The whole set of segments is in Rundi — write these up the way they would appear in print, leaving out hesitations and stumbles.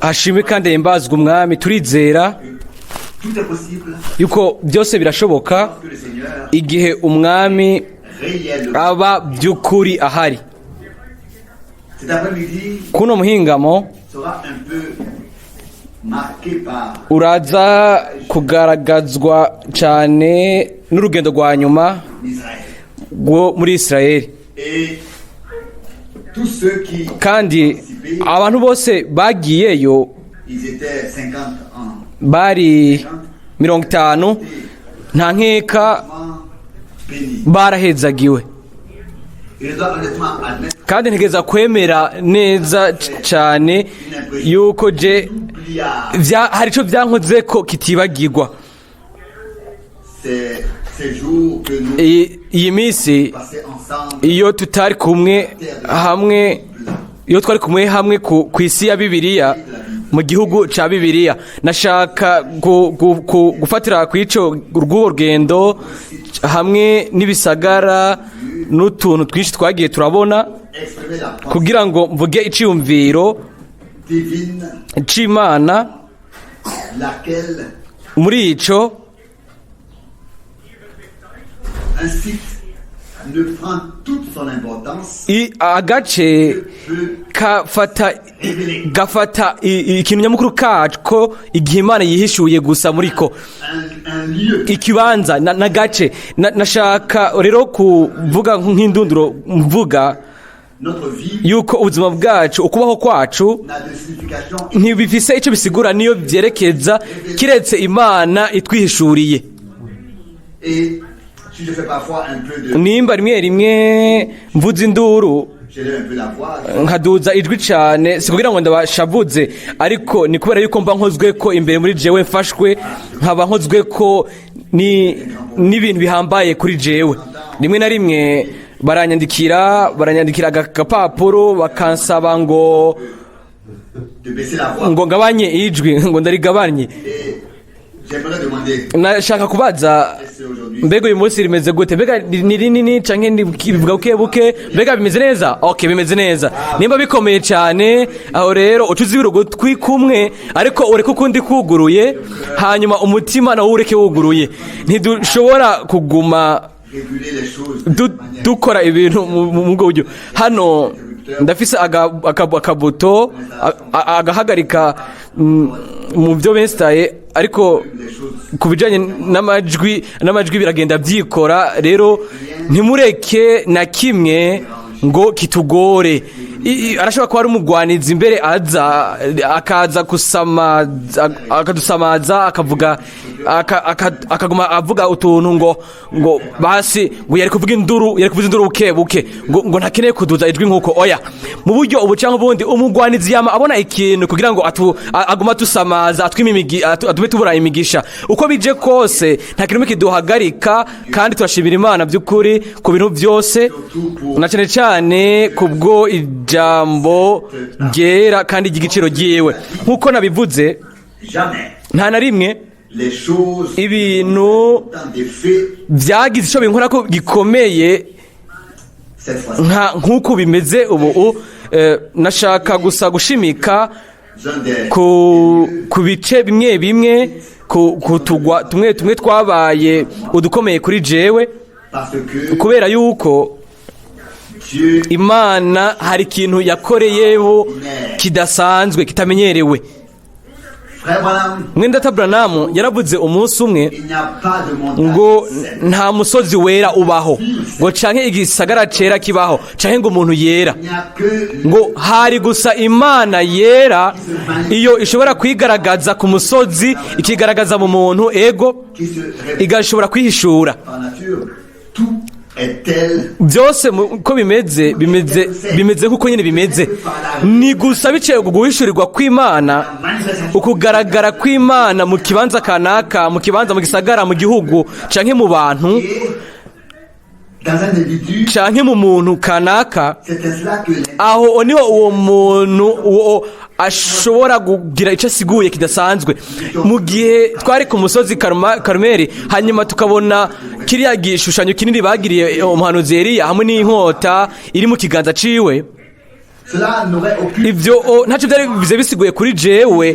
hashimwe kandi himbazwe umwami. Turizera yuko byose birashoboka igihe umwami aba by'ukuri ahari. Kuno muhingamo uraza kugaragazwa cyane n'urugendo rwa nyuma rwo muri Israeli, kandi abantu bose bagiyeyo bari 50, nta nkeka barahezagiwe. Kandi ntegeza kwemera neza cyane yuko je hari ico byankoze ko kitibagirwa. Iyi minsi iyo tutari kumwe hamwe, iyo twari kumwe hamwe ku isi ya Bibiliya, mu gihugu ca Bibiliya, nashaka gufatira kw'ico rw'uwo rugendo hamwe n'ibisagara n'utuntu twinshi twagiye turabona, kugira ngo mvuge iciyumviro c'Imana muri ico. Agace gafata ikintu nyamukuru kaco igihe Imana yihishuye gusa muri ko ikibanza n'agace. Nashaka rero kuvuga nk'indunduro, mvuga yuko ubuzima bwacu, ukubaho kwacu ntibifise icyo bisigura niyo byerekeza kiretse Imana itwihishuriye. Nimba rimwe rimwe mvuze induru nkaduza ijwi cyane, si kugira ngo ndabashavuze, ariko ni kubera yuko mba nkozwe ko imbere muri jewe mfashwe, nkaba nkozwe ko n'ibintu bihambaye kuri jewe. Rimwe na rimwe baranyandikira agapapuro bakansaba ngo ngabanye ijwi, ngo ndarigabanye. Nashaka kubaza, mbega uyu munsi rimeze gute? Mbega ni rinini canke bivuga buke? Mbega bimeze neza? Okay, bimeze neza. Nimba bikomeye cyane, aho rero ucuzi birugo twikumwe, ariko ureke ukundi kuguruye, hanyuma umutima nawo ureke wuguruye. Ntidushobora kuguma dukora ibintu mu buryo. Hano ndafise akabuto agahagarika mu byo benstaye, ariko kubijanye n'amajwi biragenda byikora. Rero ntimureke na kimwe ngo kitugore. Arashobora kuba ari umugwanizi imbere akaza akadusamaza, akavuga akaguma avuga utuntu ngo basi ngo yari kuvuza induru buke ngo ntakeneye kuduza ijwi nk'uko. Oya, mu buryo ubu cyangwa ubundi umugwanizi yama abona ikintu kugira ngo aguma tusamaza, atume tubura imigisha. Uko bije kose nta kintu kiduhagarika, kandi turashimira Imana by'ukuri ku bintu byose, na cyane cyane kubwo ijambo ryera kandi ry'igiciro giyewe. Nk'uko nabivuze, nta na rimwe ibintu byagize icyo binkora ko gikomeye nk'uko bimeze ubu. Nashaka gusa gushimika ku bice bimwe bimwe, kutugwa tumwe twabaye udukomeye kuri jewe, kubera yuko Imana hari ikintu yakoreyeho kidasanzwe, kitamenyerewe. Mwene Branham yaravuze umunsi umwe ngo nta musozi wera ubaho, ngo canke igisagara cera kibaho, canke ngo umuntu yera, ngo hari gusa Imana yera, iyo ishobora kwigaragaza ku musozi, ikigaragaza mu muntu, ego igashobora kwihishura. Byose uko bimeze nk'uko nyine bimeze, ni gusa biciye guhishurirwa kw'Imana, ukugaragara kw'Imana mu kibanza kanaka, mu kibanza, mu gisagara, mu gihugu, canke mu bantu, canke mu muntu kanaka. Aho niho uwo muntu ashobora kugira icyo asiguye kidasanzwe. Mu gihe twari ku musozi Karumeli, hanyuma tukabona kiriya gishushanyo kinini bagiriye umuhanuzi Eliya hamwe n'inkota iri mu kiganza ciwe, ibyo ntacyo byari bivuze bisiguye kuri jewe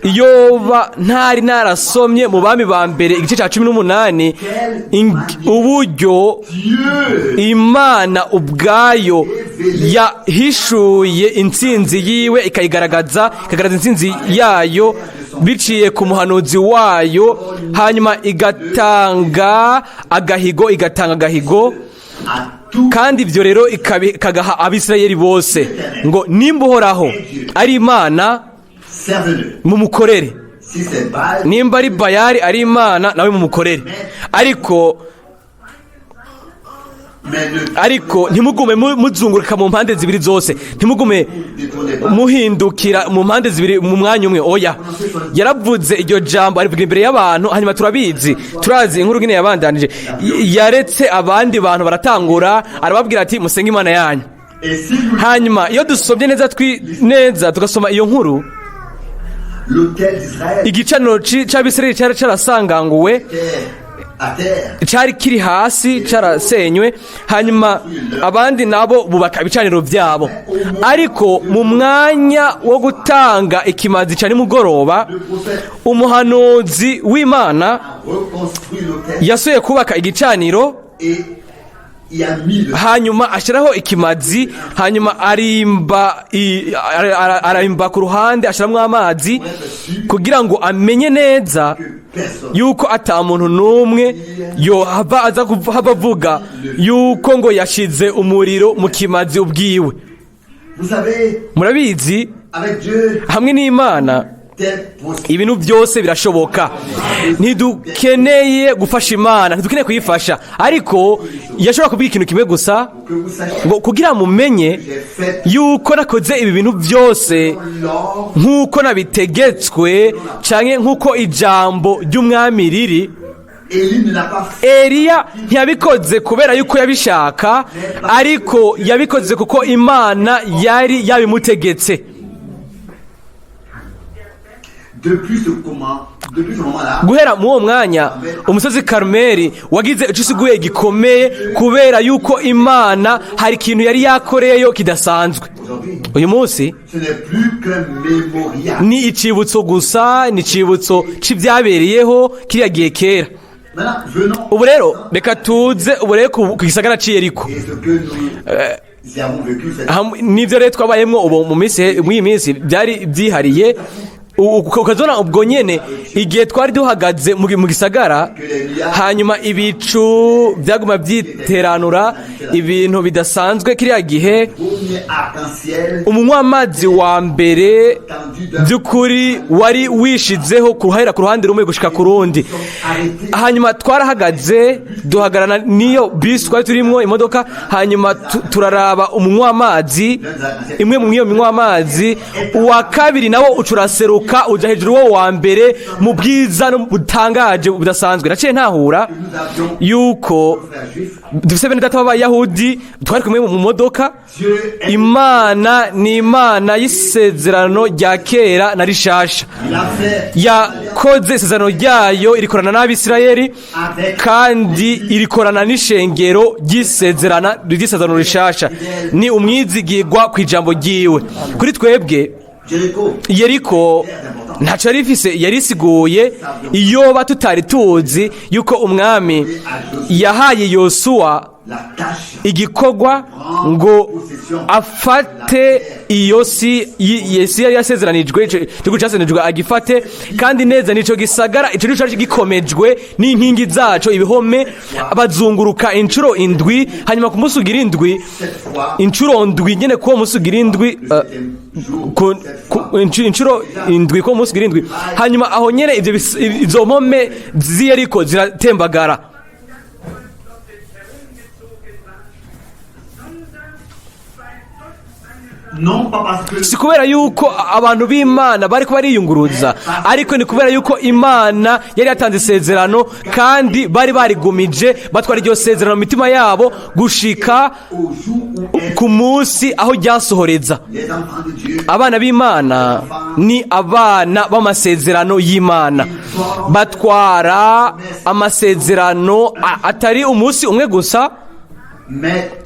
iyoba ntari narasomye mu bami ba mbere igice cya 18 uburyo Imana ubwayo yahishuye intsinzi yiwe ikagaragaza intsinzi yayo biciye ku muhanuzi wayo, hanyuma igatanga agahigo kandi ibyo rero ikagaha abisirayeli bose ngo nimba uhoraho ari Imana mumukorere, nimba ari Bayali ari Imana nawe mumukorere, ariko ntimugume muzungurika mu mpande zibiri zose, ntimugume muhindukira mu mpande zibiri mu mwanya umwe. Oya, yaravuze iryo jambo arivuga imbere y'abantu, hanyuma turazi inkuru ngine yabandanije, yaretse abandi bantu baratangura arababwira ati musenge Imana yanyu. Hanyuma iyo dusomye neza tugasoma iyo nkuru, igicaniro cy'Abisirayeli cyari cyarasanganguwe, cyari kiri hasi cyarasenywe, hanyuma abandi nabo bubaka ibicaniro byabo. Ariko mu mwanya wo gutanga ikimazi cya nimugoroba, umuhanuzi w'Imana yasuye kubaka igicaniro, hanyuma ashyiraho ikimazi, hanyuma arimba ku ruhande, ashyiramo amazi kugira ngo amenye neza yuko ata muntu n'umwe yohava aza avuga yuko ngo yashize umuriro mu kimazi ubwiwe. Murabizi, hamwe n'Imana ibintu byose birashoboka. Ntidukeneye gufasha Imana, ntidukeneye kuyifasha, ariko yashobora kubwira ikintu kimwe gusa, ngo kugira mumenye yuko nakoze ibi bintu byose nk'uko nabitegetswe, canke nk'uko ijambo ry'umwami riri. Eliya ntiyabikoze kubera yuko yabishaka, ariko yabikoze kuko Imana yari yabimutegetse. Guhera mu uwo mwanya umusozi Karumeli wagize icyo usiguye gikomeye, kubera yuko Imana hari ikintu yari yakoreyeyo kidasanzwe. Uyu munsi ni icibutso gusa, ni icibutso c'ibyabereyeho kiriya gihe kera. Ubu rero reka tuze ku gisagara c'Yeriko. Nivyo rero twabayemwo ubu mu iyi minsi byari byihariye. Ukazona ubwo nyene igihe twari duhagaze mu gisagara, hanyuma ibicu byaguma byiteranura, ibintu bidasanzwe kiriya gihe. Umunywa amazi wa mbere by'ukuri wari wishizeho ku ruhande rumwe gushika ku rundi. Hanyuma twarahagaze duhagarana niyo bisi twari turimwo imodoka, hanyuma turaraba umunywa amazi, imwe mu iyo minywa amazi, uwa kabiri nawo ucuraseruka uja hejuru wo wa mbere mu bwiza no butangaje budasanzwe. Naciye ntahura yuko dufise bene data b'Abayahudi twari kumwe mu modoka. Imana ni Imana y'isezerano rya kera na rishasha, yakoze isezerano ryayo irikorana n'Abisirayeli, kandi irikorana n'ishengero ry'isezerano rishasha. Ni umwizigirwa ku ijambo ryiwe. Kuri twebwe Yeriko ntacyo yari ifise, yari isiguye iyo tutari tuzi yuko umwami yahaye Yosuwa igikorwa ngo afate iyo si yari yasezeranijwe, igihugu cyasezeranijwe agifate, kandi neza nico gisagara ico gice gikomejwe n'inkingi zaco, ibihome bazunguruka inshuro indwi, hanyuma ku munsi ugira indwi, inshuro ndwi nyene ko munsi ugira indwi, inshuro indwi ko munsi ugira indwi, hanyuma aho nyene izo mpome z'Yeriko ziratembagara. Si kubera yuko abantu b'Imana bari ko bariyunguruza, ariko ni kubera yuko Imana yari yatanze isezerano, kandi bari barigumije batwara iryo sezerano mu mitima yabo gushika ku munsi aho ryasohoreza. Abana b'Imana ni abana b'amasezerano y'Imana, batwara amasezerano atari umunsi umwe gusa,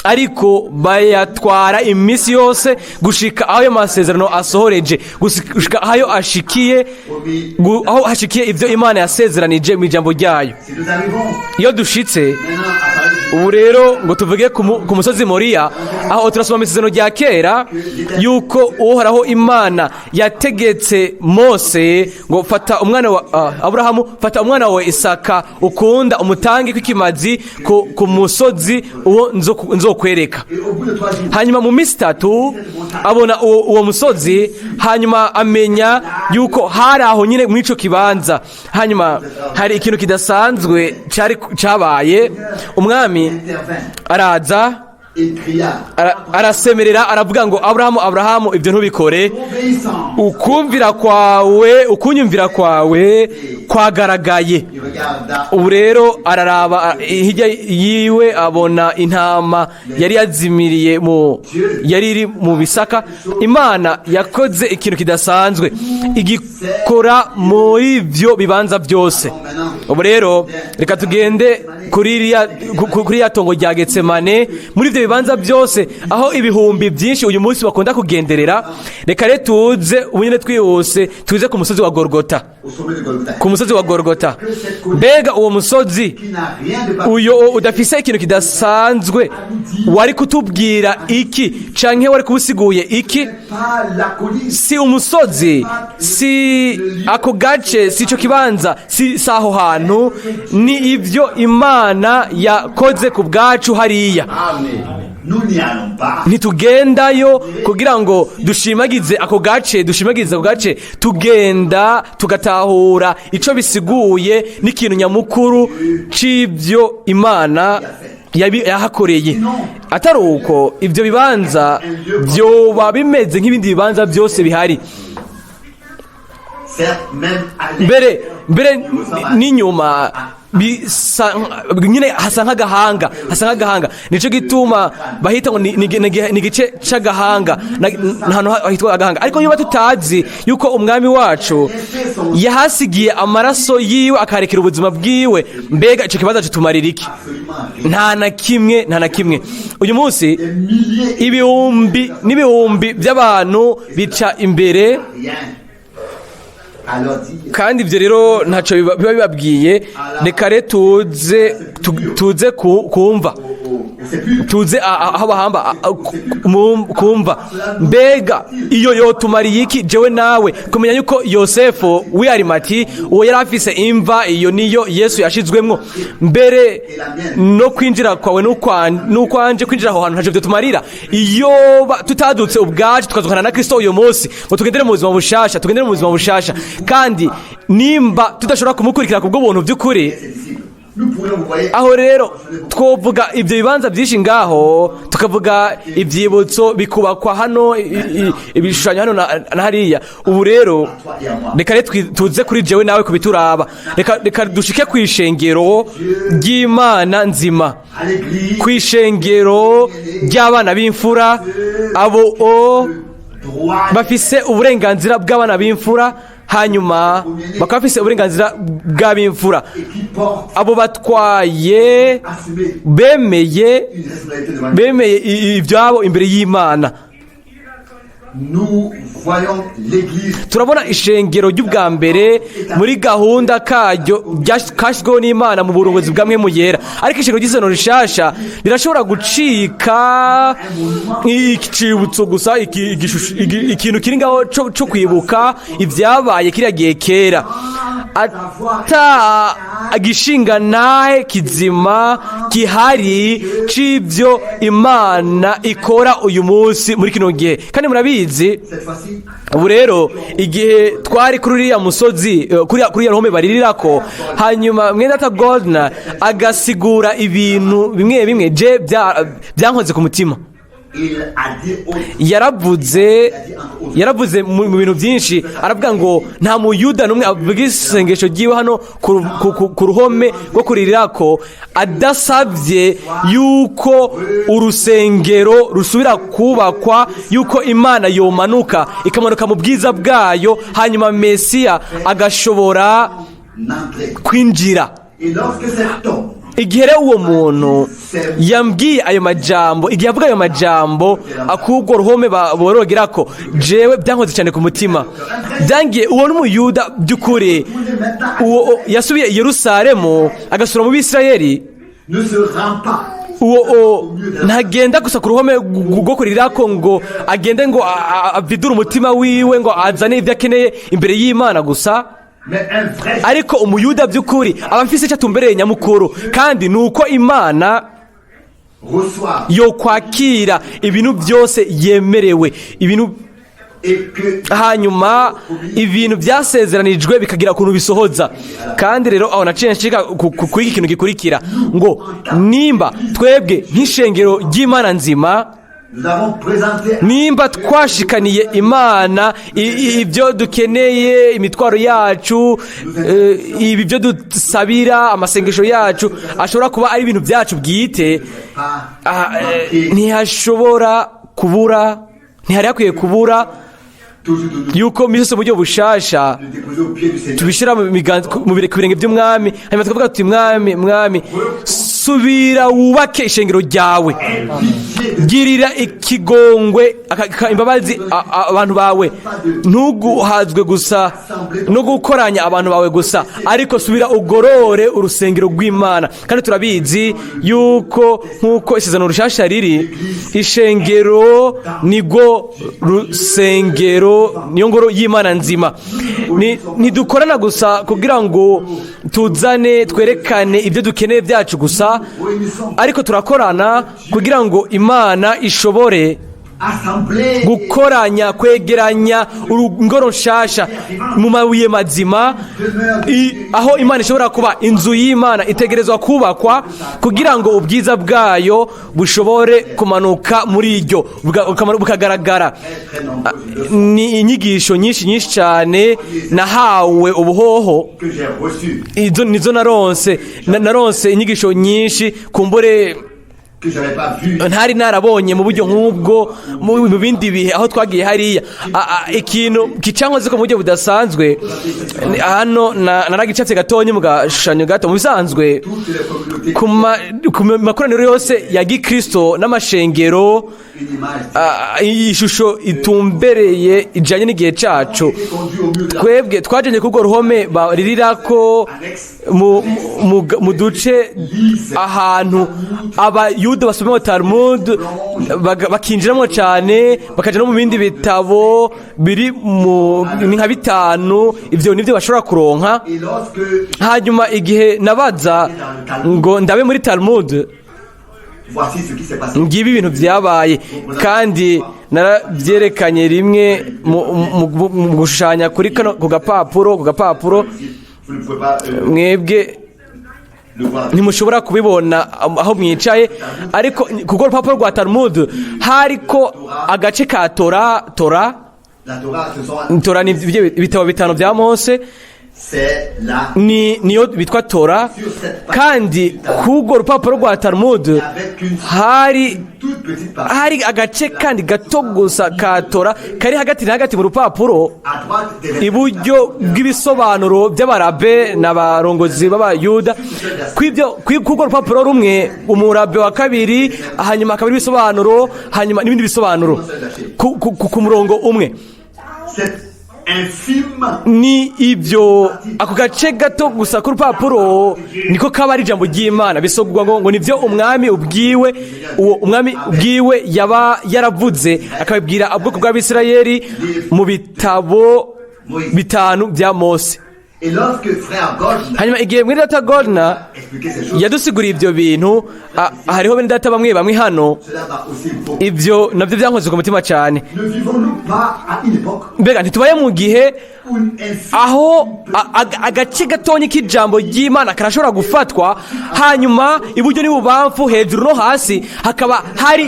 ariko bayatwara iminsi yose gushika aho ayo masezerano asohoreje, gushika aho ashikiye, aho hashikiye ivyo Imana yasezeranije mu ijambo ryayo. Iyo dushitse ubu rero ngo tuvuge ku musozi Moriya, aho turasoma amasezerano rya kera yuko uhoraho Imana yategetse Mose ngo fata umwana wa Aburahamu, fata umwana wawe Isaka ukunda umutange kw'ikimazi ku musozi uwo nzokwereka. Hanyuma mu minsi 3 abona uwo musozi, hanyuma amenya yuko hari aho nyine muri ico kibanza. Hanyuma hari ikintu kidasanzwe cabaye. Umwami araza arasemerera, aravuga ngo Aburahamu, ibyo ntubikore, ukunyumvira kwawe kwagaragaye. Ubu rero araraba hirya yiwe, abona intama yari yazimiriye yari iri mu bisaka. Imana yakoze ikintu kidasanzwe, igikora muri ivyo bibanza byose. Ubu rero reka tugende kuri ya tongo rya Getsemane, muri ivyo bibanza byose aho ibihumbi byinshi uyu munsi bakunda kugenderera. Reka rero tuze ubunyene twihuse tuze ku musozi wa Golgota. Ku musozi wa Golgota, mbega uwo musozi uyo udafise ikintu kidasanzwe wari kutubwira iki, canke wari kubusiguye iki? Si umusozi, si ako gace, si ico kibanza, si saho hantu, ni ivyo Imana yakoze ku bwacu hariya. Ntitugendayo kugira ngo dushimagize ako gace, tugenda tugatahura ico bisiguye n'ikintu nyamukuru c'ivyo Imana yahakoreye. Atari uko ivyo bibanza vyoba bimeze nk'ibindi bibanza byose bihari. Mbere n'inyuma nyine hasa nk'agahanga. Nico gituma bahita ngo ni igice c'agahanga, ntantu hitwa agahanga. Ariko niba tutazi yuko umwami wacu yahasigiye amaraso yiwe akarekera ubuzima bwiwe, mbega ico kibazo kitumarira iki? Nta na kimwe. Uyu munsi ibihumbi n'ibihumbi by'abantu bica imbere, kandi ibyo rero ntaco biba bibabwiye. Reka re tuze kumva, tuze aho bahamba kumva, mbega iyo yotumariye iki jewe nawe kumenya yuko Yosefu w'Arimati uwo yari afise imva, iyo niyo Yesu yashizwemwo. Mbere no kwinjira kwawe n'ukwanje kwinjira aho hantu ntaco byotumarira iyo tutadutse ubwacu tukazukana na Kristo uyo munsi ngo tugendere mu buzima bushasha. Kandi nimba tudashobora kumukurikira kubwo buntu by'ukuri, aho rero twovuga ibyo bibanza byinshi ngaho, tukavuga ibyibutso bikubakwa hano, ibishushanyo hano na hariya. Ubu rero reka tuze kuri jewe nawe kubituraba. Reka dushike ku ishengero ry'Imana nzima, ku ishengero ry'abana b'imfura, abo bafise uburenganzira bw'abana b'imfura, hanyuma bakaba bafise uburenganzira bw'ab'imfura. Abo batwaye bemeye ibyabo imbere y'Imana. Turabona ishengero ry'ubwa mbere muri gahunda karyo ryashizweho n'Imana mu burongozi bwa Mwene yera. Ariko ishengero ry'isezerano rishasha rirashobora gucika ikicibutso gusa, ikintu kiri ngaho cyo kwibuka ibyabaye kiriya gihe kera, ata agishinga nahe kizima gihari c'ivyo Imana ikora uyu munsi muri kino gihe. Kandi murabizi ubu rero igihe twari kuri uriya musozi, kuri uriya ruhome baririrako, hanyuma Mwene Data Goldner agasigura ibintu bimwe je byankoze ku mutima. Yaravuze mu bintu byinshi, aravuga ngo nta muyuda n'umwe avuga isengesho ryiwe hano ku ruhome rwo kuririrako adasabye yuko urusengero rusubira kubakwa, yuko Imana yomanuka ikamanuka mu bwiza bwayo, hanyuma Mesiya agashobora kwinjira. igihe rero uwo muntu yambwiye ayo majambo, igihe avuga ayo majambo akubwo ruhome borogerako, jewe byankoze cyane ku mutima. Byangiye uwo n'umuyuda by'ukuri, uwo yasubiye i Yerusalemu agasura mu Bisirayeli, uwo ntagenda gusa ku ruhome rwo kurirako ngo agende ngo avidure umutima wiwe ngo azane ibyo akeneye imbere y'Imana gusa, ariko umuyuda by'ukuri aba mfise icyo atumbereye nyamukuru, kandi nuko Imana yo kwakira ibintu byose yemerewe, ibintu hanyuma ibintu byasezeranijwe bikagira ukuntu bisohoza. Kandi rero aho naciye nshika kuri iki kintu gikurikira ngo nimba twebwe nk'ishengero ry'Imana nzima, nimba twashikaniye Imana ibyo dukeneye, imitwaro yacu, ibi byo dusabira, amasengesho yacu ashobora kuba ari ibintu byacu bwite, ntihashobora kubura, ntihari hakwiye kubura yuko misose mu buryo bushasha tubishira mu birenge by'umwami, hanyuma tukavuga tuti mwami subira wubake ishengero ryawe, girira ikigongwe imbabazi abantu bawe, ntuguhazwe gusa no gukoranya abantu bawe gusa, ariko subira ugorore urusengero rw'Imana. Kandi turabizi yuko nk'uko isezerano rushasha riri, ishengero nigo rusengero, niyo ngoro y'Imana nzima. Ntidukorana gusa kugira ngo tuzane twerekane ibyo dukeneye byacu gusa, ariko turakorana kugira ngo Imana ishobore gukoranya, kwegeranya ingoro nshasha mu mabuye mazima, aho Imana ishobora kuba. Inzu y'Imana itegerezwa kubakwa kugira ngo ubwiza bwayo bushobore kumanuka muri iryo bukagaragara. Ni inyigisho nyinshi cyane nahawe ubuhoho, izo nizo naronse inyigisho nyinshi kumbure ntari narabonye mu buryo nk'ubwo mu bindi bihe aho twagiye hariya. Ikintu kicankoze ko mu buryo budasanzwe hano naragicatse gatonye mu gashushanyo gato. Mu bisanzwe ku makoraniro yose ya gikristo n'amashengero, ishusho itumbereye ijanye n'igihe cacu, twebwe twajanye kurwo ruhome baririrako mu duce ahantu abayuda basomera Talmud bakinjiramo cyane, bakaja no mu bindi bitabo biri nka bitanu, ivyo nivyo bashobora kuronka. Hanyuma igihe nabaza ngo ndabe muri Talmud, ngibi ibintu byabaye, kandi narabyerekanye rimwe mu gushushanya kuri kano ku gapapuro. Mwebwe ntimushobora kubibona aho mwicaye, ariko kuko urupapuro rwa Talmud hariko agace ka Tora ni ibitabo bitanu bya Mose, niyo bitwa Tora. Kandi kugo rupapuro rwa Talmud hari agace kandi gato gusa ka Tora kari hagati mu rupapuro, iburyo bw'ibisobanuro by'abarabe n'abarongozi b'abayuda. Kugo rupapuro rumwe umurabe wa kabiri, hanyuma akaba ibisobanuro, hanyuma n'ibindi bisobanuro ku murongo umwe. Ni ibyo ako gace gato gusa ku rupapuro niko kaba ari ijambo ry'Imana. Bisogwa ngo nivyo umwami ubwiwe yaba yaravuze, akabibwira ubwoko bw'Abisirayeli mu bitabo bitanu bya Mose. Hanyuma igihe mwene data Gordner yadusiguriye ibyo bintu, hariho bene data bamwe hano, ibyo nabyo byankoze ku mutima cyane. Mbega ntitubaye mu gihe aho agace gatonyi k'ijambo ry'Imana karashobora gufatwa, hanyuma iburyo n'ibubamfu, hejuru no hasi hakaba hari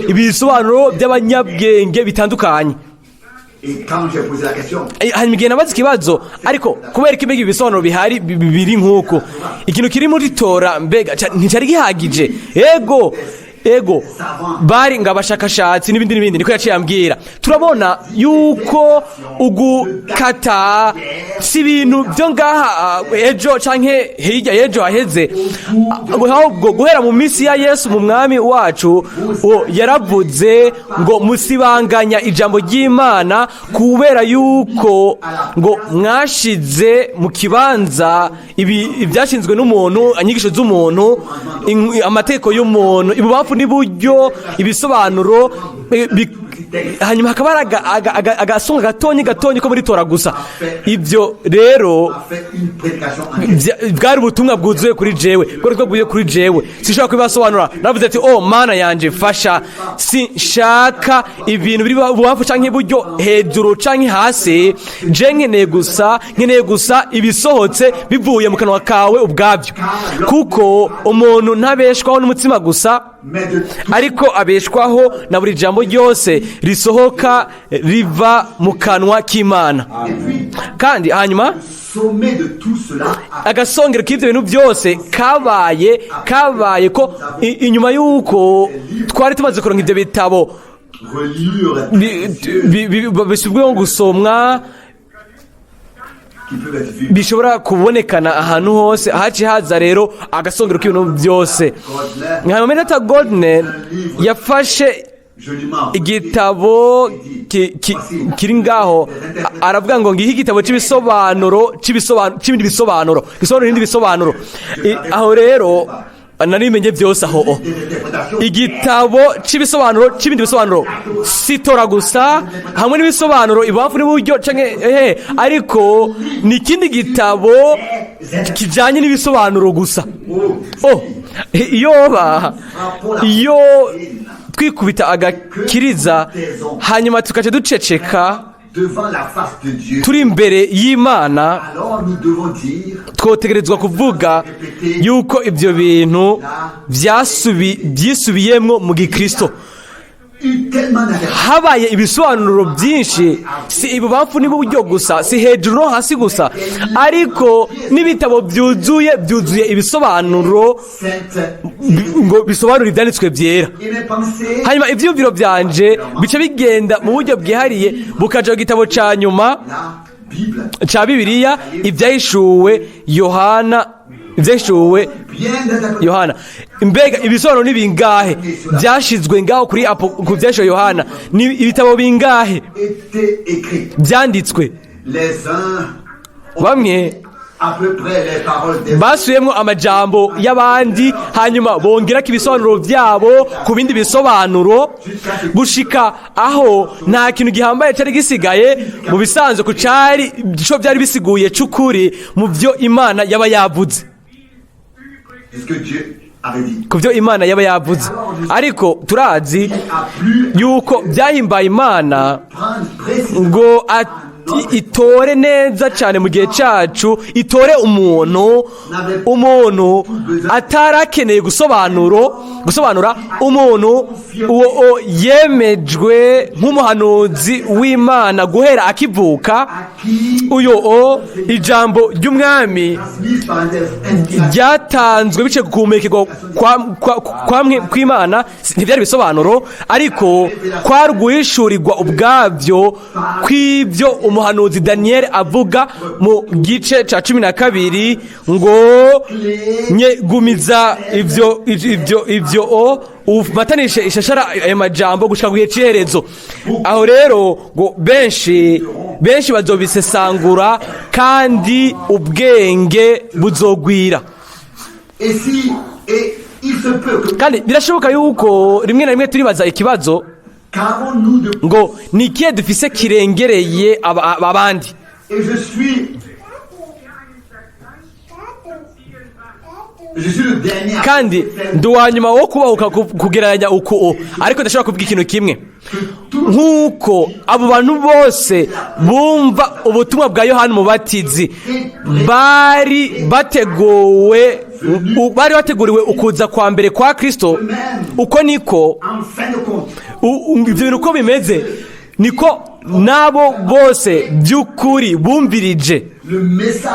ibisobanuro by'abanyabwenge bitandukanye. Hanyuma igihe nabaza ikibazo, ariko kubera ko mbega ibisobanuro bihari biri nk'uko ikintu kiri muri Tora mbega nticyari gihagije. Ego ego bari ngo abashakashatsi n'ibindi niko yaciye ambwira. Turabona yuko ugukata si ibintu byo ngaha ejo canke hirya y'ejo haheze, ahubwo guhera mu minsi ya Yesu mu mwami wacu yaravuze ngo musibanganya ijambo ry'Imana kubera yuko ngo mwashize mu kibanza ibyashinzwe n'umuntu, inyigisho z'umuntu, amategeko y'umuntu, ibubamfu n'iburyo, ibisobanuro, hanyuma hakaba hari agasonga gatonyi ko muri tora gusa. Ibyo rero bwari ubutumwa bwuzuye kuri jewe, bwuzuye kuri jewe, sinshobora kubibasobanura. Navuze ati mana yanje fasha, sinshaka ibintu biri bubamfu canke iburyo, hejuru canke hasi. Je nkeneye gusa ibisohotse bivuye mu kanwa kawe ubwabyo, kuko umuntu ntabeshwaho n'umutima gusa, ariko abeshwaho na buri jambo ryose risohoka riva mu kanwa k'Imana. Kandi hanyuma agasongero k'ibyo bintu byose kabaye ko inyuma y'uko twari tumaze kuronka ibyo bitabo bisubweho gusomwa, bishobora kubonekana ahantu hose, haci haza rero agasongero k'ibintu byose. nka Menata Goldner yafashe igitabo kiri ngaho, aravuga ngo ngihe igitabo c'ibindi bisobanuro n'ibindi bisobanuro. Aho rero narimenye byose aho igitabo c'ibindi bisobanuro sitora gusa hamwe n'ibisobanuro ibamfu n'uburyo canke ariko ni ikindi gitabo kijanye n'ibisobanuro gusa. iyo twikubita agakiriza hanyuma tukaca duceceka turi imbere y'Imana, twotegerezwa kuvuga yuko ibyo bintu byisubiyemwo mu gikristo. Habaye ibisobanuro byinshi, si ibubamfu n'iburyo gusa, si hejuru no hasi gusa, ariko n'ibitabo byuzuye ibisobanuro ngo bisobanura ibyanditswe byera. Hanyuma ivyumviro byanje bice bigenda mu buryo bwihariye, bukaja mu gitabo ca nyuma ca Bibiliya, ibyahishuwe Yohana. Mbega ibisobanuro ni bingahe byashizwe ngaho ku byashoye Yohana? Ni ibitabo bingahe byanditswe? Bamwe basubiyemo amajambo y'abandi, hanyuma bongerako ibisobanuro byabo ku bindi bisobanuro, gushika aho nta kintu gihambaye cyari gisigaye mu bisanzwe ku cyo byari bisiguye c'ukuri mu byo Imana yaba yavuze, ku byo Imana yaba yavuze. Ariko turazi yuko byahimbaye Imana ngo itore neza cyane mu gihe cyacu, itore umuntu atarakeneye gusobanura, umuntu uwo yemejwe nk'umuhanuzi w'Imana guhera akivuka. Uyo ijambo ry'umwami ryatanzwe bice guhumekerwa kw'Imana, ntibyari bisobanuro, ariko kwarwishurirwa ubwabyo kw'ibyo umuhanuzi Daniel avuga mu gice ca 12 ngo gumiza ivyo ufatanishe ishashara ayo majambo gushika ku gihe c'iherezo. Aho rero ngo benshi bazobisesangura kandi ubwenge buzogwira. Kandi birashoboka yuko rimwe na rimwe turibaza ikibazo ngo ni ikihe dufise kirengereye abandi. Kandi ndi uwanyuma wo kubahuka kugereranya uko, ariko ndashobora kuvuga ikintu kimwe, nk'uko abo bantu bose bumva ubutumwa bwa Yohana Umubatizi bari bateguriwe ukuza kwa mbere kwa Kristo, uko niko ibyo bintu uko bimeze niko n'abo bose by'ukuri bumvirije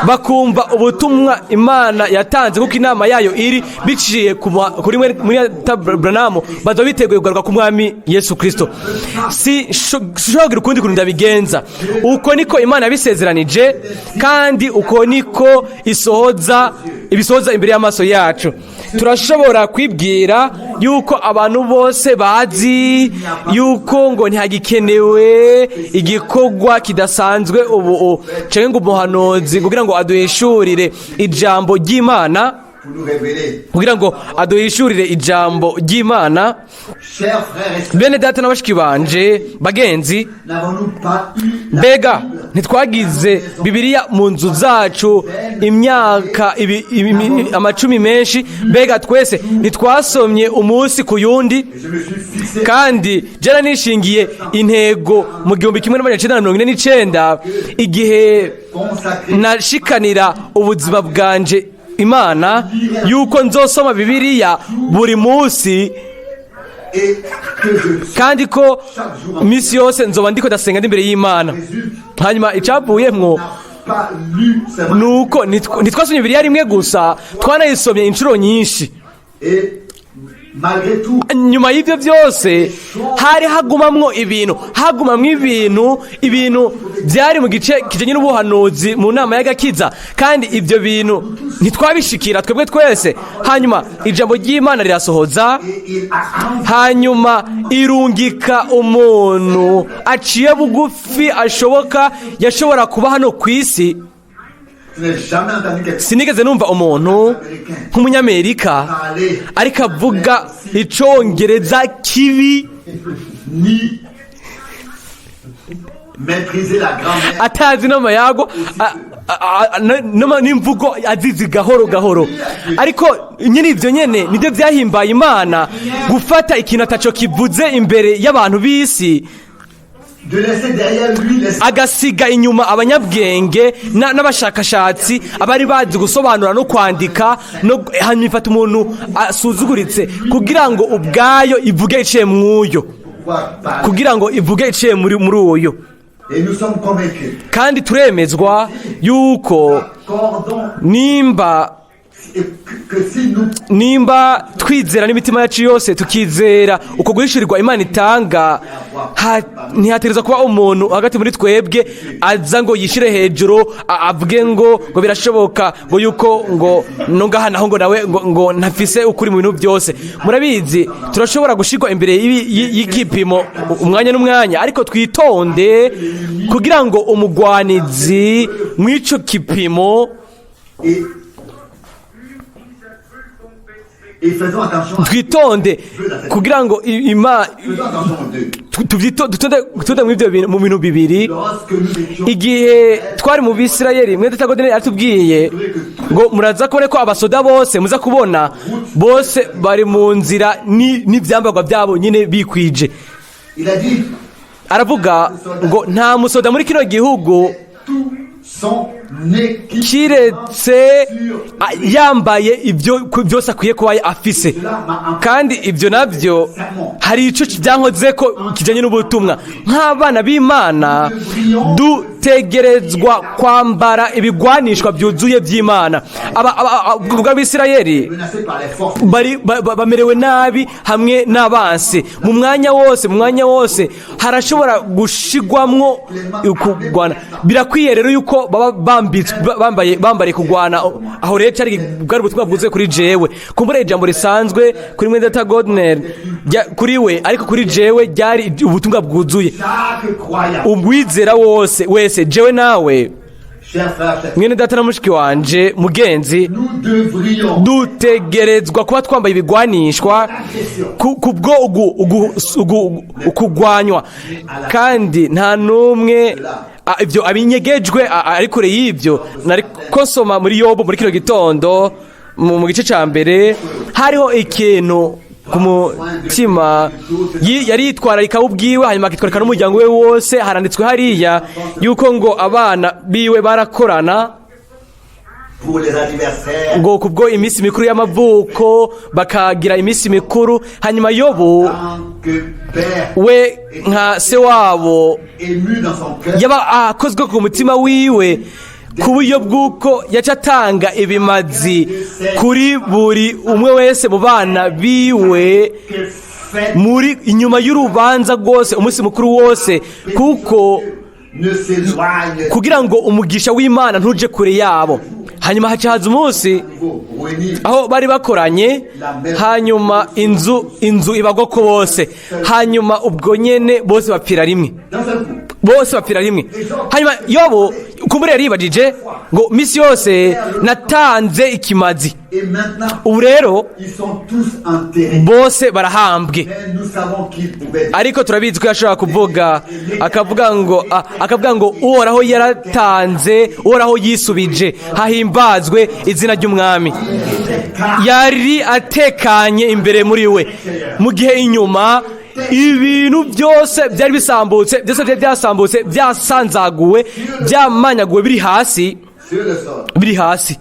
bakumva ubutumwa Imana yatanze kuko inama yayo iri biciye kuri Mwene Branham baza biteguye kugaruka ku mwami Yesu Kristo. Sinshobora ukundi kuntu ndabigenza. Uko niko Imana yabisezeranije kandi uko niko ibisohoza imbere y'amaso yacu. Turashobora kwibwira yuko abantu bose bazi yuko ngo ntihagikenewe igikorwa kidasanzwe ubu canke ngo umuhanuzi kugira ngo aduhishurire ijambo ry'Imana, kugira ngo aduhishurire ijambo ry'Imana. Bene data n'abashiki banje bagenzi, mbega ntitwagize Bibiliya mu nzu zacu imyaka amacumi menshi? Mbega twese ntitwasomye umunsi ku yundi? Kandi jana nishingiye intego mu 1949 igihe nashikanira ubuzima bwanje Imana yuko nzosoma Bibiliya buri munsi, kandi ko misi yose nzoba ndiko ndasenga imbere y'Imana. Hanyuma icavuyemwo nuko ntitwasomye Bibiliya rimwe gusa, twanayisomye inshuro nyinshi. Nyuma y'ibyo byose hari hagumamwo ibintu byari mu gice kijanye n'ubuhanuzi mu nama y'agakiza, kandi ibyo bintu ntitwabishikira twebwe twese. Hanyuma ijambo ry'Imana rirasohoza, hanyuma irungika umuntu aciye bugufi yashobora kuba hano ku isi. Sinigeze numva umuntu nk'umunyamerika ariko avuga icongereza kibi, atazi n'amayago n'imvugo azizi gahoro gahoro. Ariko nyine ibyo nyene nibyo byahimbaye Imana, gufata ikintu ataco kivuze imbere y'abantu b'isi, agasiga inyuma abanyabwenge n'abashakashatsi abari bazi gusobanura no kwandika, hanyuma ifata umuntu asuzuguritse kugira ngo ubwayo ivuge iciye mw'uyo, kugira ngo ivuge iciye muri uyo. Kandi turemezwa yuko nimba twizera n'imitima yacu yose, tukizera uko guhishurirwa Imana itanga, ntihategerezwa kuba umuntu hagati muri twebwe aza ngo yishire hejuru avuge ngo birashoboka ngo yuko ngo ngaha naho ngo nawe ngo ntafise ukuri mu bintu byose. Murabizi turashobora gushirwa imbere y'igipimo umwanya n'umwanya, ariko twitonde kugira ngo umugwanizi mw'ico kipimo twitonde kugira ngo tutonde mu bintu bibiri. Igihe twari mu Bisirayeli, Mwene Data atubwiye ngo muraza kubona ko abasoda bose muza kubona bose bari mu nzira n'ivyambarwa byabo nyine bikwije. Aravuga ngo nta musoda muri kino gihugu kiretse yambaye ibyo byose akwiye kuba afise, kandi ibyo nabyo hari ico byankoze ko kijanye n'ubutumwa. Nk'abana b'Imana dutegerezwa kwambara ibigwanishwa byuzuye by'Imana. Ubwo Abisirayeli bamerewe nabi hamwe n'abansi. Mu mwanya wose harashobora gushigwamwo ukugwana. Birakwiye rero yuko baba bambariye kugwana. Aho rero cyari bwari ubutumwa bwuzuye kuri jewe. Kumbure ijambo risanzwe kuri Mwene Data kuri we, ariko kuri jewe ryari ubutumwa bwuzuye. Ubwizera wese jewe nawe, Mwene Data na mushiki wanje mugenzi, dutegerezwa kuba twambaye ibigwanishwa kubwo ukugwanywa, kandi nta numwe ibyo abinyegejwe ari kure y'ibyo. Nariko nsoma muri Yobu muri kino gitondo mu gice ca mbere, hariho ikintu ku mutima yari yitwararika ubwiwe, hanyuma akitwararika n'umuryango we wose. Haranditswe hariya yuko ngo abana biwe barakorana ngo kubwo iminsi mikuru y'amavuko bakagira iminsi mikuru. Hanyuma Yobu we nka se wabo yaba akozwe ku mutima wiwe ku buryo bw'uko yaca atanga ibimazi kuri buri umwe wese mu bana biwe muri inyuma y'urubanza rwose umunsi mukuru wose, kuko kugira ngo umugisha w'Imana ntuje kure yabo. Hanyuma hacahaza umunsi aho bari bakoranye, hanyuma inzu ibagwako bose, hanyuma ubwo nyene bose bapfira rimwe, hanyuma Yobu kumbure yaribajije ngo misi yose natanze ikimazi, ubu rero bose barahambwe. Ariko turabizi ko yashobora kuvuga akavuga ngo uhoraho yaratanze, uhoraho yisubije, hahimbazwe izina ry'umwami. Yari atekanye imbere muri we, mu gihe inyuma ibintu byose byari bisambutse, byose byari byasambutse, byasanzaguwe, byamanyaguwe, biri hasi.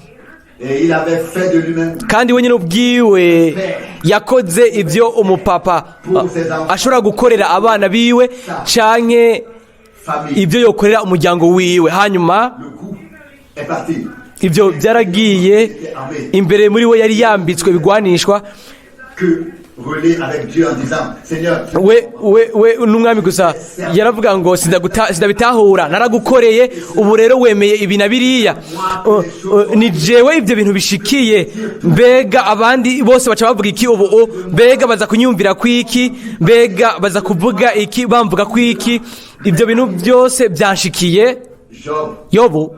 Kandi we nyine ubwiwe yakoze ibyo umupapa ashobora gukorera abana biwe canke ibyo yokorera umuryango wiwe. Hanyuma ibyo byaragiye imbere muri we, yari yambitswe bigwanishwa. we n'umwami gusa yaravuga ngo sindabitahura, naragukoreye, ubu rero wemeye ibi na biriya, ni jewe ibyo bintu bishikiye. Mbega abandi bose baca bavuga iki ubu? Mbega baza kunyumvira kwiki? Mbega baza kuvuga iki bamvuga kwiki? Ibyo bintu byose byanshikiye. Yobu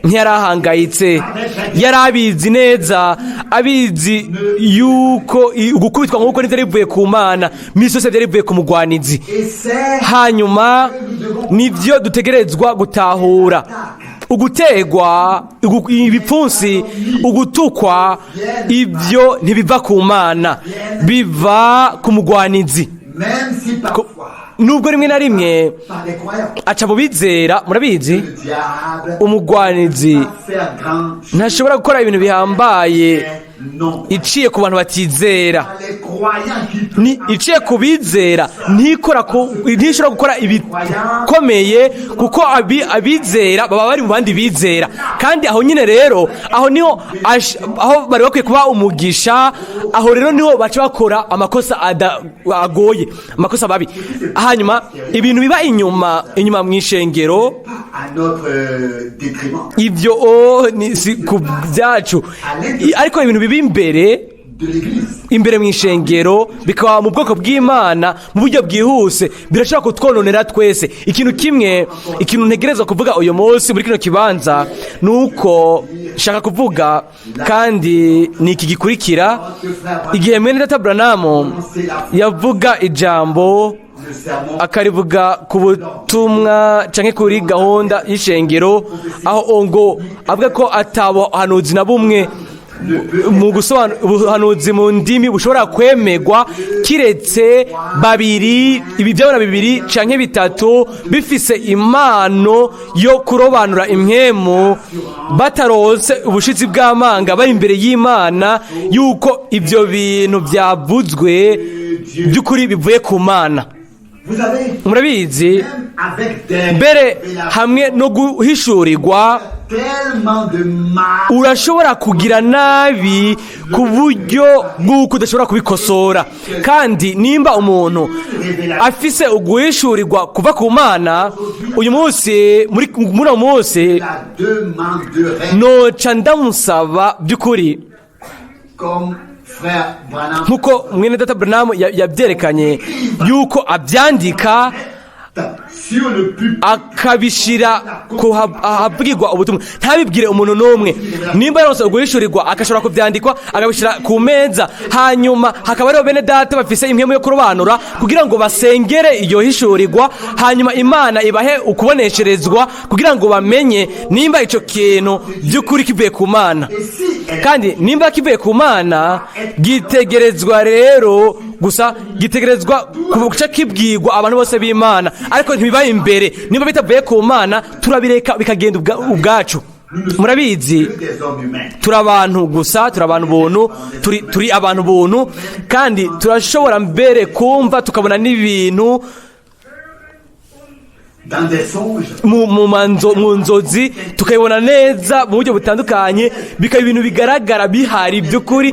ntiyarahangayitse, yari abizi neza, abizi yuko gukubitwa nk'uko nivyo rivuye ku Mana, misi yose vyari bivuye ku mugwanizi. Hanyuma nivyo dutegerezwa gutahura, ugutegwa, ibipfunsi, ugutukwa, ibyo ntibiva ku Mana, biva ku mugwanizi. Nubwo rimwe na rimwe aca mu bizera, murabizi umugwanizi ntashobora gukora ibintu bihambaye iciye ku bantu batizera, iciye ku bizera ntishobora gukora ibikomeye, kuko abizera baba bari mu bandi bizera. Kandi aho nyine rero, aho niho aho bari bakwiye kuba umugisha, aho rero niho baca bakora amakosa agoye, amakosa babi. Hanyuma ibintu biba inyuma mw'ishengero, ibyo si ku byacu, ariko ibintu biba imbere mw'ishengero bikaba mu bwoko bw'Imana mu buryo bwihuse, birashobora kutwononera twese. Ikintu ntegerezwa kuvuga uyu munsi muri kino kibanza nuko shaka kuvuga, kandi ni iki gikurikira. Igihe Mwene Data Branham yavuga ijambo akarivuga ku butumwa canke kuri gahunda y'ishengero, aho ngo avuga ko atabo hanuzi na bumwe mu gusobanura ubuhanuzi mu ndimi bushobora kwemegwa kiretse babiri, ibivyabona bibiri canke bitatu bifise impano yo kurobanura impwemu, bataronse ubushitsi bw'amanga, bari imbere y'Imana yuko ivyo bintu vyavuzwe by'ukuri bivuye ku Mana. Murabizi mbere hamwe no guhishurirwa urashobora kugira nabi ku buryo bw'uko udashobora kubikosora. Kandi nimba umuntu afise uguhishurirwa kuva ku Mana, uyu munsi muri uwo munsi noca ndamusaba by'ukuri, nkuko Mwene Data Branham yabyerekanye, yuko abyandika akabishira ahabwirwa ubutumwa, ntabibwire umuntu n'umwe. Nimba yarose uguhishurirwa akashobora kubyandikwa akabishira ku meza, hanyuma hakaba ariho bene data bafise impwemu yo kurobanura kugira ngo basengere iyo hishurirwa, hanyuma Imana ibahe ukubonesherezwa kugira ngo bamenye nimba ico kintu by'ukuri kivuye ku Mana. Kandi nimba kivuye ku Mana, gitegerezwa rero gusa gitegerezwa kuca kibwirwa abantu bose b'Imana, ariko ntibibaye imbere. Nimba bitavuye ku Mana, turabireka bikagenda ubwacu. murabizi turi abantu gusa, turi abantu buntu, turi abantu buntu, kandi turashobora mbere kumva tukabona n'ibintu mu nzozi tukabibona neza mu buryo butandukanye, bikaba ibintu bigaragara bihari by'ukuri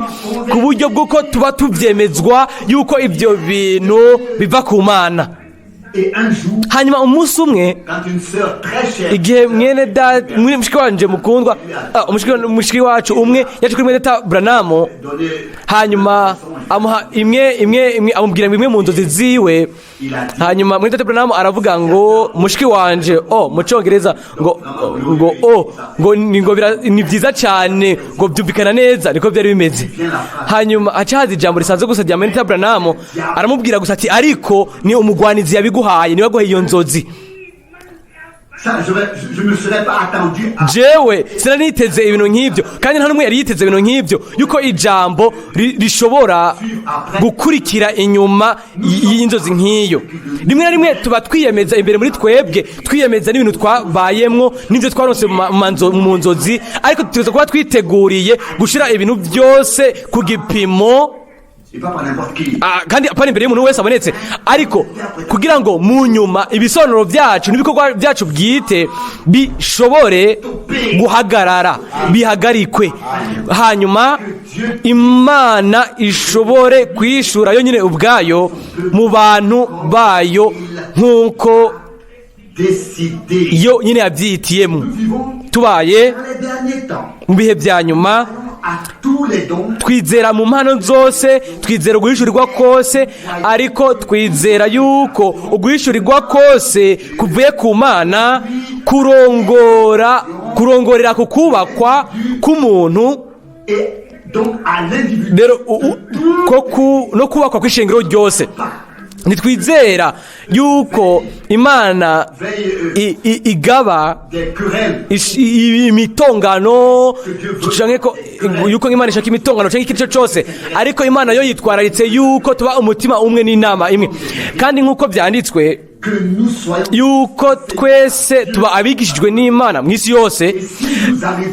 ku buryo bw'uko tuba tubyemezwa yuko ibyo bintu biva ku Mana. Hanyuma umunsi umwe igihe mwene mushiki wanje mukundwa umushiki wacu umwe yaje kuri mwene Branham, hanyuma amuha imwe amubwira imwe mu nzozi ziwe, hanyuma mwene Branham aravuga ngo mushiki wanje mu Cyongereza ngo ni byiza cyane, ngo byumvikana neza niko byari bimeze. Hanyuma acahaza ijambo risanzwe gusa rya mwene Branham, aramubwira gusa ati ariko ni umugwanizi yabiguhaye, niwe guhaye iyo nzozi. Jewe sinaniteze ibintu nk'ibyo, kandi nta n'umwe yari yiteze ibintu nk'ibyo, yuko ijambo rishobora gukurikira inyuma y'inzozi nk'iyo. Rimwe na rimwe tuba twiyemeza imbere muri twebwe, twiyemeza n'ibintu twabayemwo n'ibyo twaronse mu nzozi, ariko tuza kuba twiteguriye gushira ibintu byose ku gipimo, kandi apana imbere y'umuntu wese abonetse, ariko kugira ngo mu nyuma ibisobanuro byacu n'ibikorwa byacu bwite bishobore guhagarara, bihagarikwe, hanyuma Imana ishobore kwishura yo nyine ubwayo mu bantu bayo nk'uko yo nyine yabyitiyemo. Tubaye mu bihe bya nyuma, twizera mu mpano zose, twizera uguhishurirwa kose, ariko twizera yuko uguhishurirwa kose kuvuye ku Mana kurongorera ku kubakwa k'umuntu, rero no kubakwa kw'ishengero ryose. Ntitwizera yuko Imana igaba imitongano, yuko Imana ishaka imitongano cyangwa ikintu cyose, ariko Imana yo yitwararitse yuko tuba umutima umwe n'inama imwe. Kandi nk'uko byanditswe yuko twese tuba abigishijwe n'Imana mu isi yose,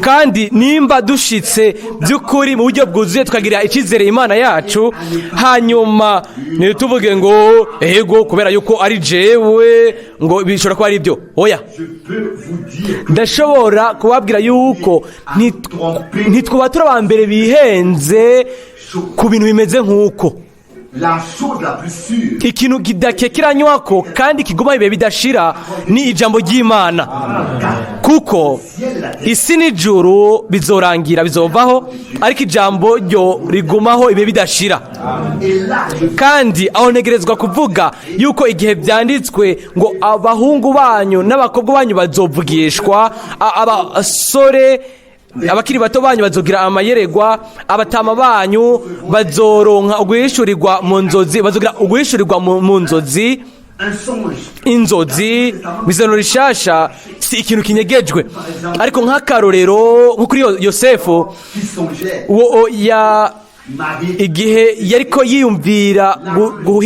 kandi nimba dushitse by'ukuri mu buryo bwuzuye tukagira icyizere Imana yacu, hanyuma ntituvuge ngo ego kubera yuko ari jewe ngo bishobora kuba ari ibyo. Oya, ndashobora kubabwira yuko ntitwuba turi aba mbere bihenze ku bintu bimeze nk'uko. Ikintu kidakekeranywa ko kandi kiguma ibihe bidashira ni ijambo ry'Imana, kuko isi n'ijuru bizorangira, bizovaho, ariko ijambo ryo rigumaho ibihe bidashira. Kandi aho ntegerezwa kuvuga yuko igihe byanditswe ngo abahungu banyu n'abakobwa banyu bazovugishwa, abasore abakiri bato banyu bazogira amayeregwa, abatama banyu bazoronka uguhishurirwa mu nzozi, bazogira uguhishurirwa mu nzozi. Inzozi bizano rishasha si ikintu kinyegejwe, ariko nk'akarorero nko kuri Yosefu, igihe yariko yiyumvira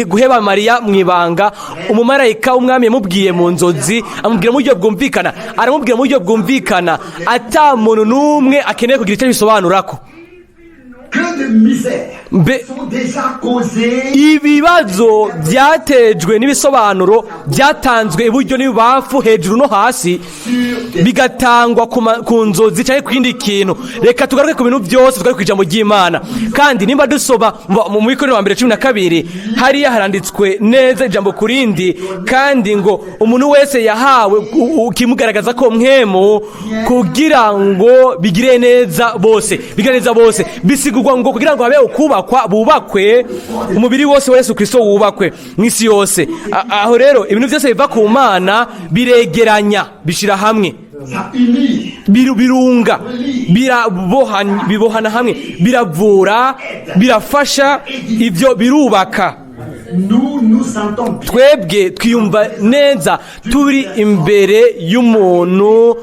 guheba Mariya mu ibanga, umumarayika w'umwami yamubwiye mu nzozi, amubwira mu buryo bwumvikana, aramubwira mu buryo bwumvikana, ata muntu n'umwe akeneye kugira icyo bisobanurako. Ibibazo byatejwe n'ibisobanuro byatanzwe iburyo n'ibubafu, hejuru no hasi, bigatangwa ku nzozi cyangwa ku kindi kintu. Reka tugaruke ku bintu byose, tugaruke ku ijambo ry'Imana. Kandi nimba dusoma mu Bikorino wa mbere 12 hariya haranditswe neza ijambo kurindi, kandi ngo umuntu wese yahawe ukimugaragaza ko mwemu kugira ngo bigire neza bose, bisigurwa ngo kugira ngo habe ukubakwa, bubakwe umubiri wose wa Yesu Kristo wubakwe mu isi yose. Aho rero ibintu byose biva ku Mana biregeranya, bishira hamwe, birunga, bibohana hamwe, biravura, birafasha, ibyo birubaka. Twebwe twiyumva neza turi imbere y'umuntu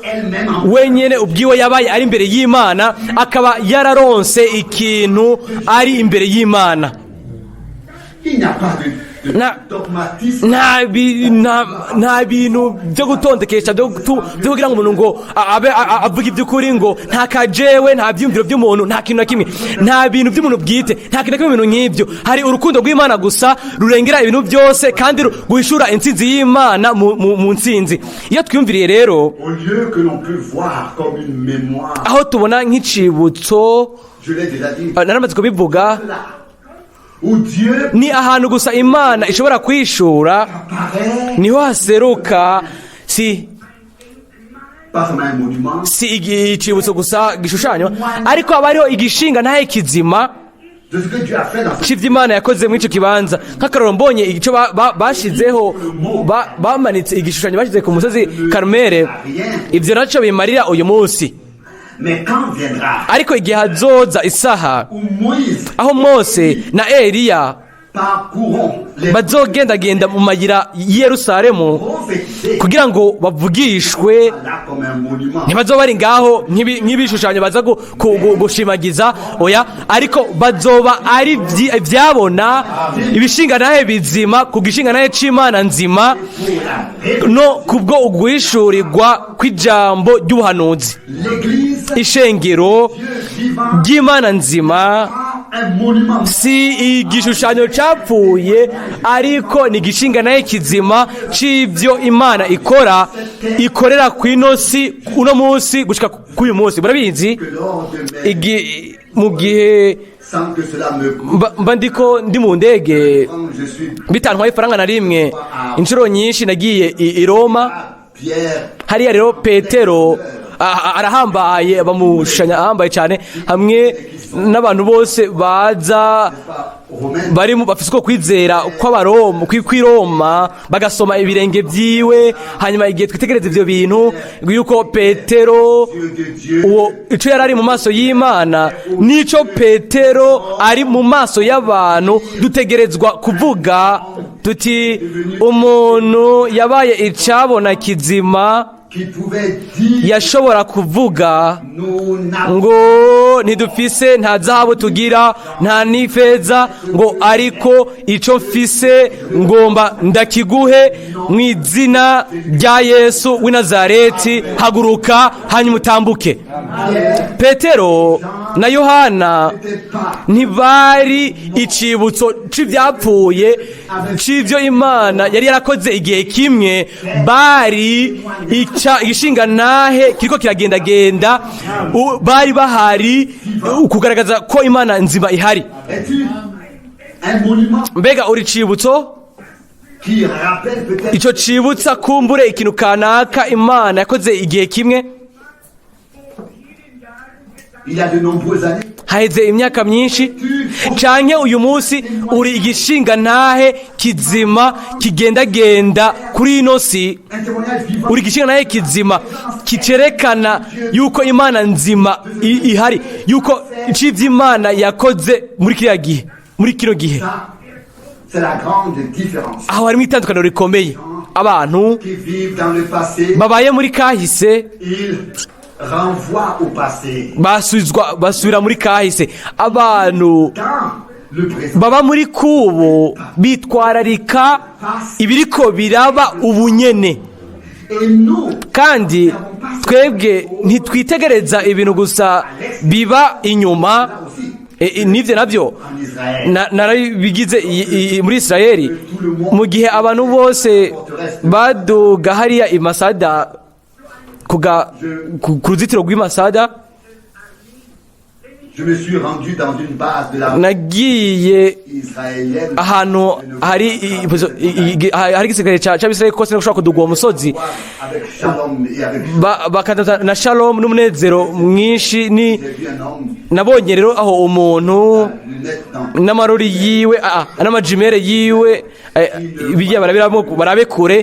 wenyene ubwiwe yabaye ari imbere y'Imana, akaba yararonse ikintu ari imbere y'Imana. nta bintu byo gutondekesha byo kugira ngo umuntu ngo abe avuga iby'ukuri ngo nta kajewe nta byumviro by'umuntu nta kintu na kimwe nta bintu by'umuntu bwite nta kintu na kimwe ibintu nk'ibyo hari urukundo rw'Imana gusa rurengera ibintu byose kandi guhishura intsinzi y'Imana mu ntsinzi iyo twiyumviriye rero aho tubona nk'icibutso naramaze kubivuga ni ahantu gusa Imana ishobora kwishura niho haseruka si igicibutso gusa gishushanywa ariko haba hariho igishinga ntahe kizima c'ivyo Imana yakoze muri ico kibanza nk'akaroro mbonye igico bashizeho bamanitse igishushanyo bashize ku musozi Karumeli ivyo naco bimarira uyu munsi ariko igihe hazoza isaha aho Mose na Eliya bazogendagenda mu mayira y'i Yerusalemu kugira ngo bavugishwe ntibazoba bari ngaho nk'ibishushanyo baza gushimagiza oya ariko bazoba ari ivyabona ibishinga nahe bizima ku gishinga nahe c'Imana nzima no kubwo uguhishurirwa kw'ijambo ry'ubuhanuzi ishengero ry'Imana nzima si igishushanyo capfuye ariko ni igishinga naye kizima c'ivyo Imana ikorera kw'inosi uno munsi gushika k'uyu munsi murabizi mu gihe mba ndi mu ndege bitantwaye ifaranga na rimwe inshuro nyinshi nagiye i Roma hariya rero Petero arahambaye bamushanya ahambaye cyane hamwe n'abantu bose baza bafise uko kwizera kw'abaroma kw'Iroma bagasoma ibirenge vyiwe hanyuma igihe twitegereza ivyo bintu yuko Petero uwo ico yari ari mu maso y'Imana nico Petero ari mu maso y'abantu dutegerezwa kuvuga tuti umuntu yabaye icabona kizima yashobora kuvuga ngo ntidufise nta zahabu tugira nta n'ifeza ngo ariko ico mfise ngomba ndakiguhe mu izina rya Yesu w'i Nazareti haguruka hanyuma utambuke. Petero na Yohana ntibari icibutso c'ivyapfuye c'ivyo Imana yari yarakoze igihe kimwe bari igishinga nahe kiriko kiragendagenda bari bahari kugaragaza ko Imana nzima ihari. Mbega uri cibutso ico cibutsa kumbure ikintu kanaka Imana yakoze igihe kimwe haheze imyaka myinshi canke uyu munsi uri igishinga ntahe kizima kigendagenda kuri ino si uri igishinga ntahe kizima kicerekana yuko Imana nzima ihari yuko icivyo Imana yakoze muri kiriya gihe muri kino gihe aho harimo itandukaniro rikomeye. Abantu babaye muri kahise basubira muri kahise, abantu baba muri kubo bitwararika ibiriko biraba ubunyene, kandi twebwe ntitwitegereza ibintu gusa biba inyuma. Nivyo navyo narabigize muri Israeli mu gihe abantu bose baduga hariya i Masada ku ruzitiro rw'imasada. Nagiye ahantu hari igisirikare c'Abisirayeli kose no gushaka kuduga uwo musozi bakadata na shalom n'umunezero mwinshi. Nabonye rero aho umuntu n'amarori yiwe n'amajimere yiwe bijya barabiramo barabekure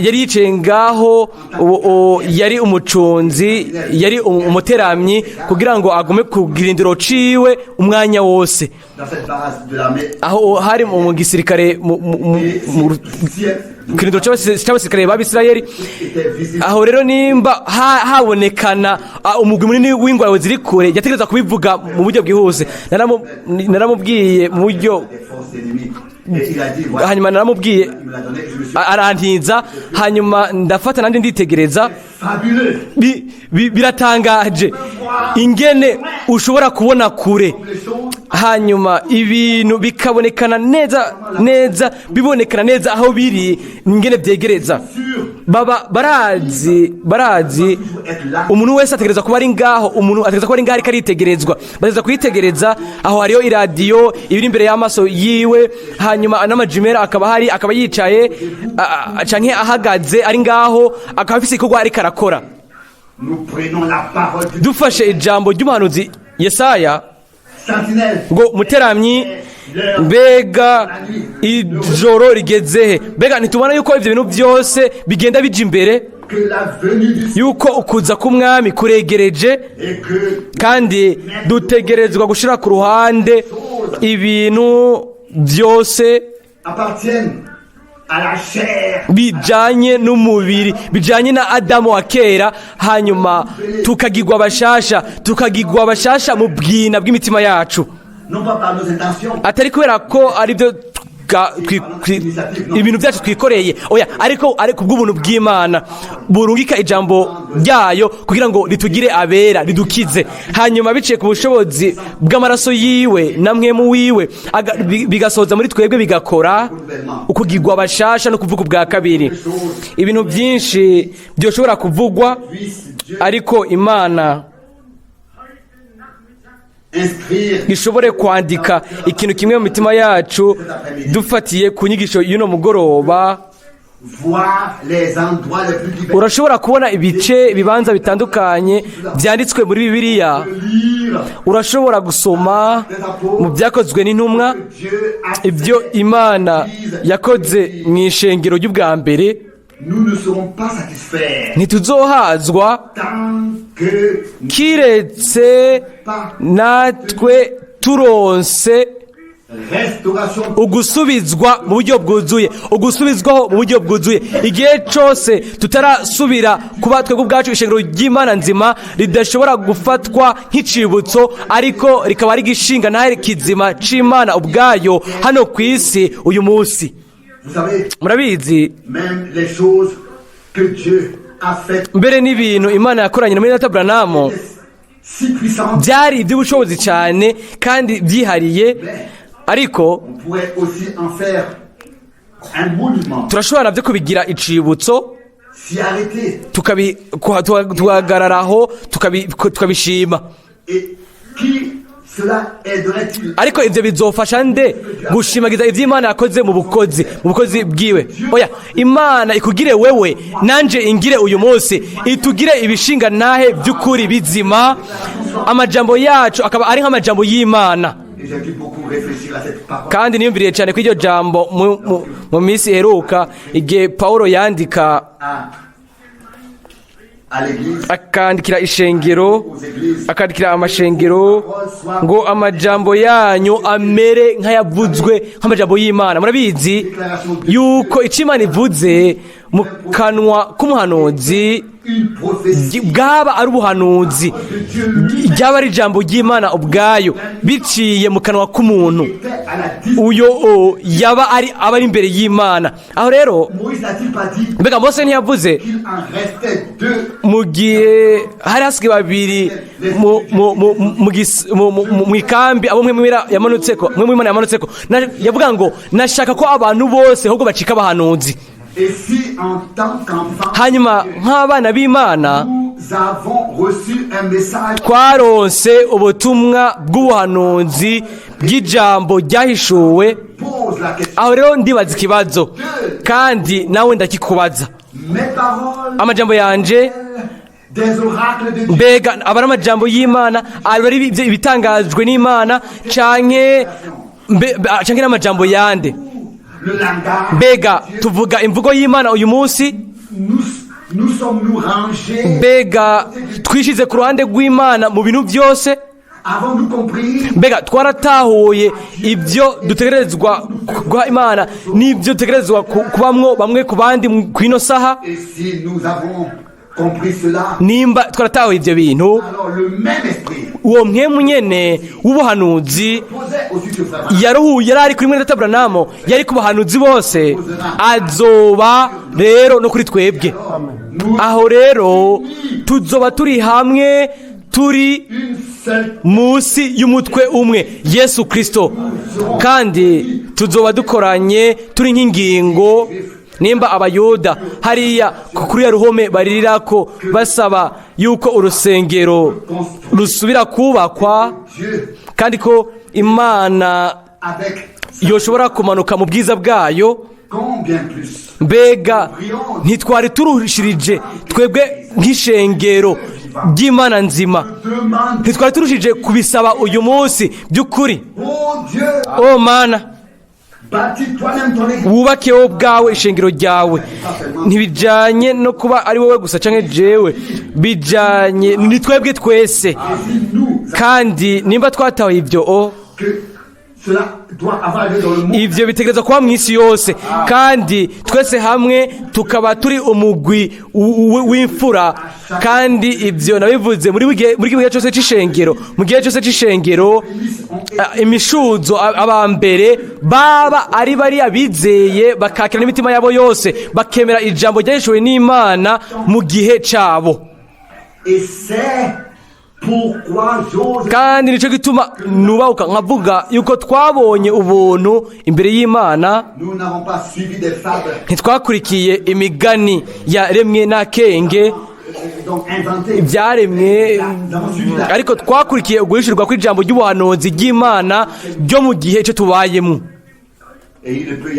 yari yicaye ngaho yari umucunzi yari umuteramyi kugira ngo agume ku girindiro ciwe umwanya wose aho hari mu gisirikare mu kirindiro cy'abasirikare b'Abisirayeli aho rero nimba habonekana umugwi munini w'ingwaro ziri kure yategereza kubivuga mu buryo bwihuse naramubwiye mu buryo hanyuma naramubwiye arantiza hanyuma ndafata nandi nditegereza biratangaje ingene ushobora kubona kure hanyuma ibintu bikabonekana neza bibonekana neza aho biri ingene byegereza barazi umuntu wese ategereza kuba ari ngaho umuntu ategereza kuba ari ngaho ariko aritegerezwa bategereza kuyitegereza aho hariyo iradiyo ibiri imbere y'amaso yiwe hanyuma n'amajimera akaba hari akaba yicaye canke ahagaze ari ngaho akaba afise ikorwa ariko arakora dufashe ijambo ry'umuhanuzi Yesaya ngo muteramyi mbega ijoro rigezehe mbega ntitubona yuko ivyo bintu byose bigenda bija imbere yuko ukuza k'umwami kuregereje kandi dutegerezwa gushira ku ruhande ibintu byose bijanye n'umubiri bijanye na Adamu wa kera hanyuma tukagirwa abashasha mu bwina bw'imitima yacu atari kubera ko ari byo ibintu byacu twikoreye oya ariko kubw'ubuntu bw'Imana burungika ijambo ryayo kugira ngo ritugire abera ridukize hanyuma biciye ku bushobozi bw'amaraso yiwe na mwemu wiwe bigasoza muri twebwe bigakora ukugirwa abashasha no kuvuga ubwa kabiri ibintu byinshi byoshobora kuvugwa ariko Imana ishobore kwandika ikintu kimwe mu mitima yacu dufatiye ku nyigisho y'uno mugoroba urashobora kubona ibibanza bitandukanye byanditswe muri Bibiliya urashobora gusoma mu byakozwe n'intumwa ibyo Imana yakoze mu ishengero ry'ubwa mbere ntituzohazwa kiretse natwe turonse ugusubizwa mu buryo bwuzuye ugusubizwaho mu buryo bwuzuye igihe cyose tutarasubira kuba twebwe ubwacu ishengero ry'Imana nzima ridashobora gufatwa nk'icibutso ariko rikaba ari gishinga nahe kizima c'Imana ubwayo hano ku isi uyu munsi murabizi mbere n'ibintu Imana yakoranye na Mwene Abraham byari iby'ubushobozi cyane kandi byihariye ariko turashobora nabyo kubigira icibutso tugahagararaho tukabishima ariko ibyo bizofasha nde gushimagiza ibyo Imana yakoze mu bukozi bwiwe oya Imana ikugire wewe nanje ingire uyu munsi itugire ibishinga nahe by'ukuri bizima amajambo yacu akaba ari nk'amajambo y'Imana kandi niyumviriye cyane kw'iryo jambo mu minsi iheruka igihe Paulo yandika akandikira amashengero ngo amajambo yanyu amere nk'ayavuzwe nk'amajambo y'Imana murabizi yuko icyo Imana ivuze mu kanwa k'umuhanuzi bwaba ari ubuhanuzi ryaba ari ijambo ry'Imana ubwayo biciye mu kanwa k'umuntu uyo yaba ari imbere y'Imana aho rero mbega Mose ntiyavuze mu gihe hari hasigaye babiri mu ikambi abo mwe Imana yamanutseko yavuga ngo nashaka ko abantu bose ahubwo bacika abahanuzi hanyuma nk'abana b'Imana twaronse ubutumwa bw'ubuhanuzi bw'ijambo ryahishuwe aho rero ndibaza ikibazo kandi nawe ndakikubaza amajambo yanje mbega aba ari amajambo y'Imana aba ari ibitangajwe n'Imana canke n'amajambo yande le langage. mbega tuvuga imvugo y'Imana uyu munsi, Nous sommes-nous rangés? mbega twishize ku ruhande rw'Imana mu bintu byose, Avons-nous compris? mbega twaratahuye ibyo dutegerezwa guha Imana n'ibyo dutegerezwa kubamwo bamwe ku bandi ku ino saha? Et si nous avons compris cela, Nimba twaratahuye ibyo bintu, alors le même esprit uwo mwemu nyene w'ubuhanuzi posait aussi sur sa yari ari kuri mwene Aburahamu, yari ku bahanuzi bose, azoba rero no kuri twebwe. Aho rero tuzoba turi hamwe, turi une seule munsi y'umutwe umwe, Yesu Kristo, kandi tuzoba dukoranye turi nk'ingingo. Nimba abayuda hariya kuri ya ruhome baririrako basaba yuko urusengero rusubira kubakwa, Dieu kandi ko Imana avec yoshobora kumanuka mu bwiza bwayo, combien plus mbega ntitwari turushirije twebwe nk'ishengero ry'Imana nzima, demande, ntitwari turushije kubisaba uyu munsi by'ukuri? oh Dieu, O Mana, bâtis toi-même ton église. wubake wowe ubwawe ishengero ryawe. Ntibijyanye no kuba ari wowe gusa cyangwa jewe, bijyanye ni twebwe twese. Kandi nimba twatawe ibyo, Que cela doit avoir lieu dans le monde. ibyo bitegereza kuba mu isi yose, kandi twese hamwe tukaba turi umugwi w'imfura. Kandi ibyo nabivuze muri gihe cyose cy'ishengero, mu gihe cyose cy'ishengero, imishuzo abambere baba ari bariya bizeye bakakira n'imitima yabo yose, bakemera ijambo ryahishuwe n'Imana mu gihe cyabo. Et c'est pourquoi j'ose Kandi nicyo gituma nubahuka nkavuga yuko twabonye ubuntu imbere y'Imana. nous n'avons pas suivi des fables Ntitwakurikiye imigani yaremwe n'akenge donc inventées. byaremwe, Nous avons suivi la ariko twakurikiye uguhishurwa kw'ijambo ry'ubuhanuzi ry'Imana ryo mu gihe cyo tubayemo. et il peut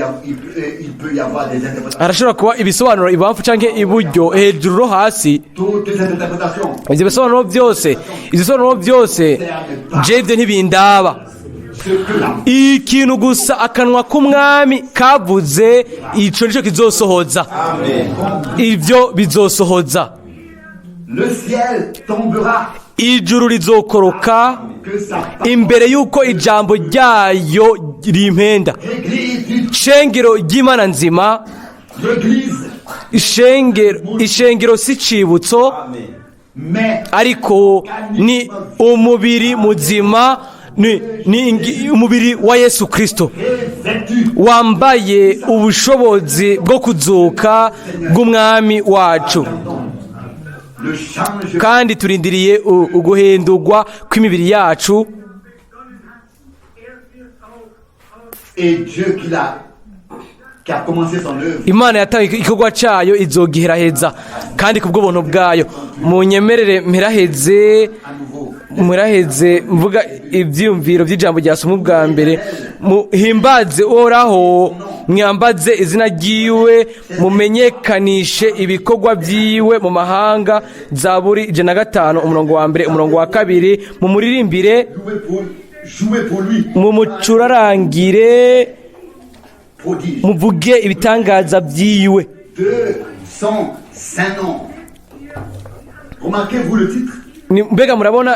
y avoir des interprétations. Harashobora kuba ibisobanuro ibamfu cyangwa iburyo, hejuru no hasi. Toutes les interprétations Ibyo bisobanuro byose je ibyo ntibindaba. ce que la Ikintu gusa akanwa k'umwami kavuze, ico nicyo kizosohoza. Ibyo bizosohoza. le ciel tombera, Ijuru rizokoroka que sa imbere y'uko ijambo ryayo rimpenda. église, Ishengero ry'Imana nzima, l'église, ishengero si cibutso, mais ariko ni umubiri muzima, ni umubiri wa Yesu Kristo, vêtue wambaye ubushobozi bwo kuzuka bw'umwami wacu. le change. Kandi turindiriye uguhindurwa kw'imibiri yacu. Et Dieu qui a commencé son œuvre, Imana yatangiye igikorwa cyayo izogiheraheza, kandi kubw'ubuntu bwayo. Munyemerere muraheze mvuga ibyiyumviro by'ijambo ryasomwe bwa mbere. Muhimbaze Uhoraho, mwambaze izina ryiwe, mumenyekanishe ibikorwa byiwe mu mahanga. Zaburi 105 umurongo wa mbere umurongo wa kabiri. Mumuririmbire, jouez pour lui, mumucurarangire, prodige muvuge ibitangaza byiwe. de son saint nom. Remarquez-vous le titre? Mbega murabona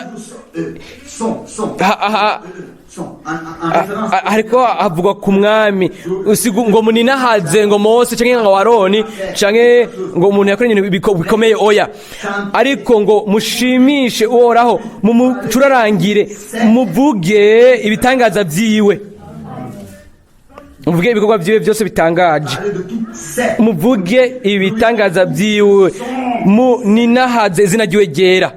Son, en référence. hariko havugwa ku mwami, ngo muninahaze ngo Mose cyangwa ngo Aroni cyangwa ngo umuntu yakoranye ibintu bikomeye, oya, ariko ngo mushimishe Uhoraho, mumucurarangire, muvuge ibitangaza byiwe, muvuge ibikorwa byiwe byose bitangaje, muvuge ibitangaza byiwe, muninahaze izina ryiwe ryera.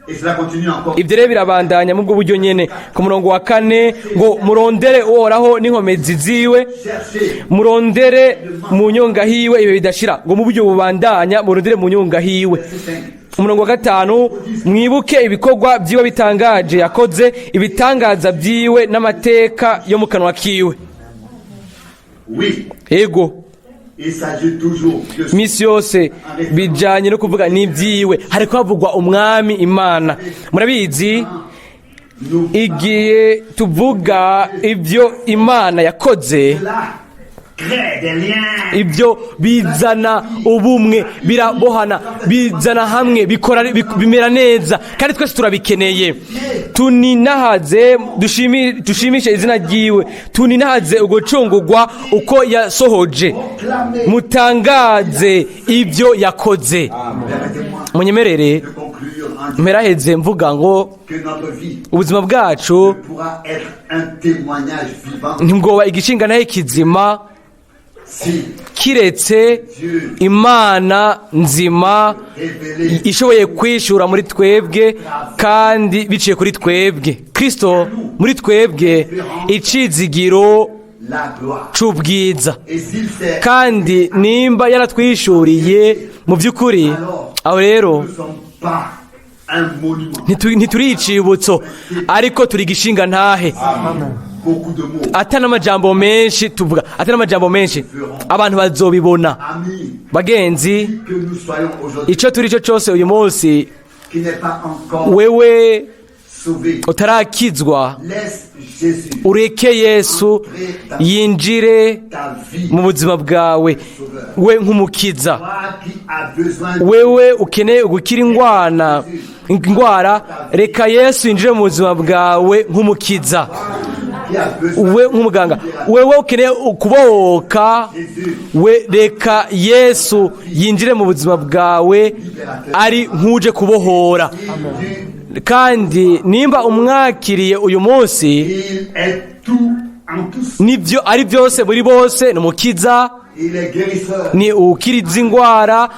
Et cela continue encore. Ibyo rero birabandanya mu bwo buryo nyene. Ku murongo wa 4 ngo murondere Uhoraho n'inkomezi ziwe, murondere mu nyonga hiwe ibe bidashira. Ngo mu buryo bubandanya murondere mu nyonga hiwe. Umurongo wa 5 mwibuke ibikorwa byiwe bitangaje yakoze, ibitangaza byiwe n'amateka yo mu kanwa kiwe. Oui, Ego il s'agit toujours de misi yose bijanye no kuvuga n'ibyiwe, hariko havugwa umwami Imana. Murabizi igihe tuvuga ibyo Imana yakoze, cela crée des liens. ibyo bizana ubumwe, birabohana, bizana hamwe, bimera neza, kandi twese turabikeneye. Tuninahaze dushimishe izina ryiwe, tuninahaze ugucungurwa uko yasohoje, mutangaze ibyo yakoze. Munyemerere mperaheze mvuga ngo ubuzima bwacu ntibwoba igishinga naho kizima kiretse Imana nzima ishoboye kwishura muri twebwe kandi biciye kuri twebwe. Kristo muri twebwe icizigiro c'ubwiza, kandi nimba yaratwishuriye mu by'ukuri, aho rero ntituri icibutso ariko turi igishinga ntahe. Atari n'amajambo menshi tuvuga, atari n'amajambo menshi, abantu bazobibona. Bagenzi, icyo turi cyo cyose uyu munsi, wewe utarakizwa, ureke Yesu yinjire mu buzima bwawe, we nk'umukiza. Wewe ukeneye gukira indwara, reka Yesu yinjire mu buzima bwawe nk'umukiza, we nk'umuganga. Wewe ukeneye kubohoka, we reka Yesu yinjire mu buzima bwawe ari nk'uje kubohora. Kandi nimba umwakiriye uyu munsi, nibyo ari byose muri bose, ni umukiza, ni ukiriza indwara.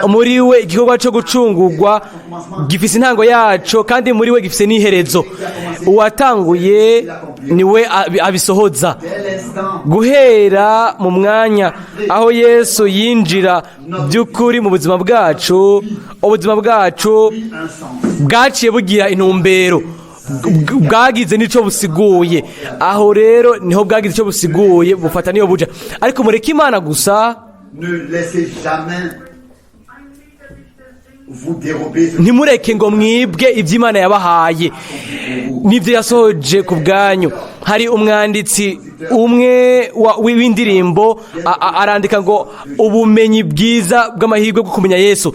Muri we igikorwa cyo gucungurwa gifise intango yaco, kandi muri we gifise n'iherezo. Uwatanguye niwe abisohoza. Guhera mu mwanya aho Yesu yinjira by'ukuri mu buzima bwacu, ubuzima bwacu bwaciye bugira intumbero, bwagize n'icyo busiguye. Aho rero niho bwagize icyo busiguye, bufata niyo buja. Ariko mureke Imana gusa, ntimureke ngo mwibwe iby'Imana yabahaye n'ibyo yasohoje ku bwanyu. Hari umwanditsi umwe w'indirimbo arandika ngo ubumenyi bwiza bw'amahirwe bwo kumenya Yesu,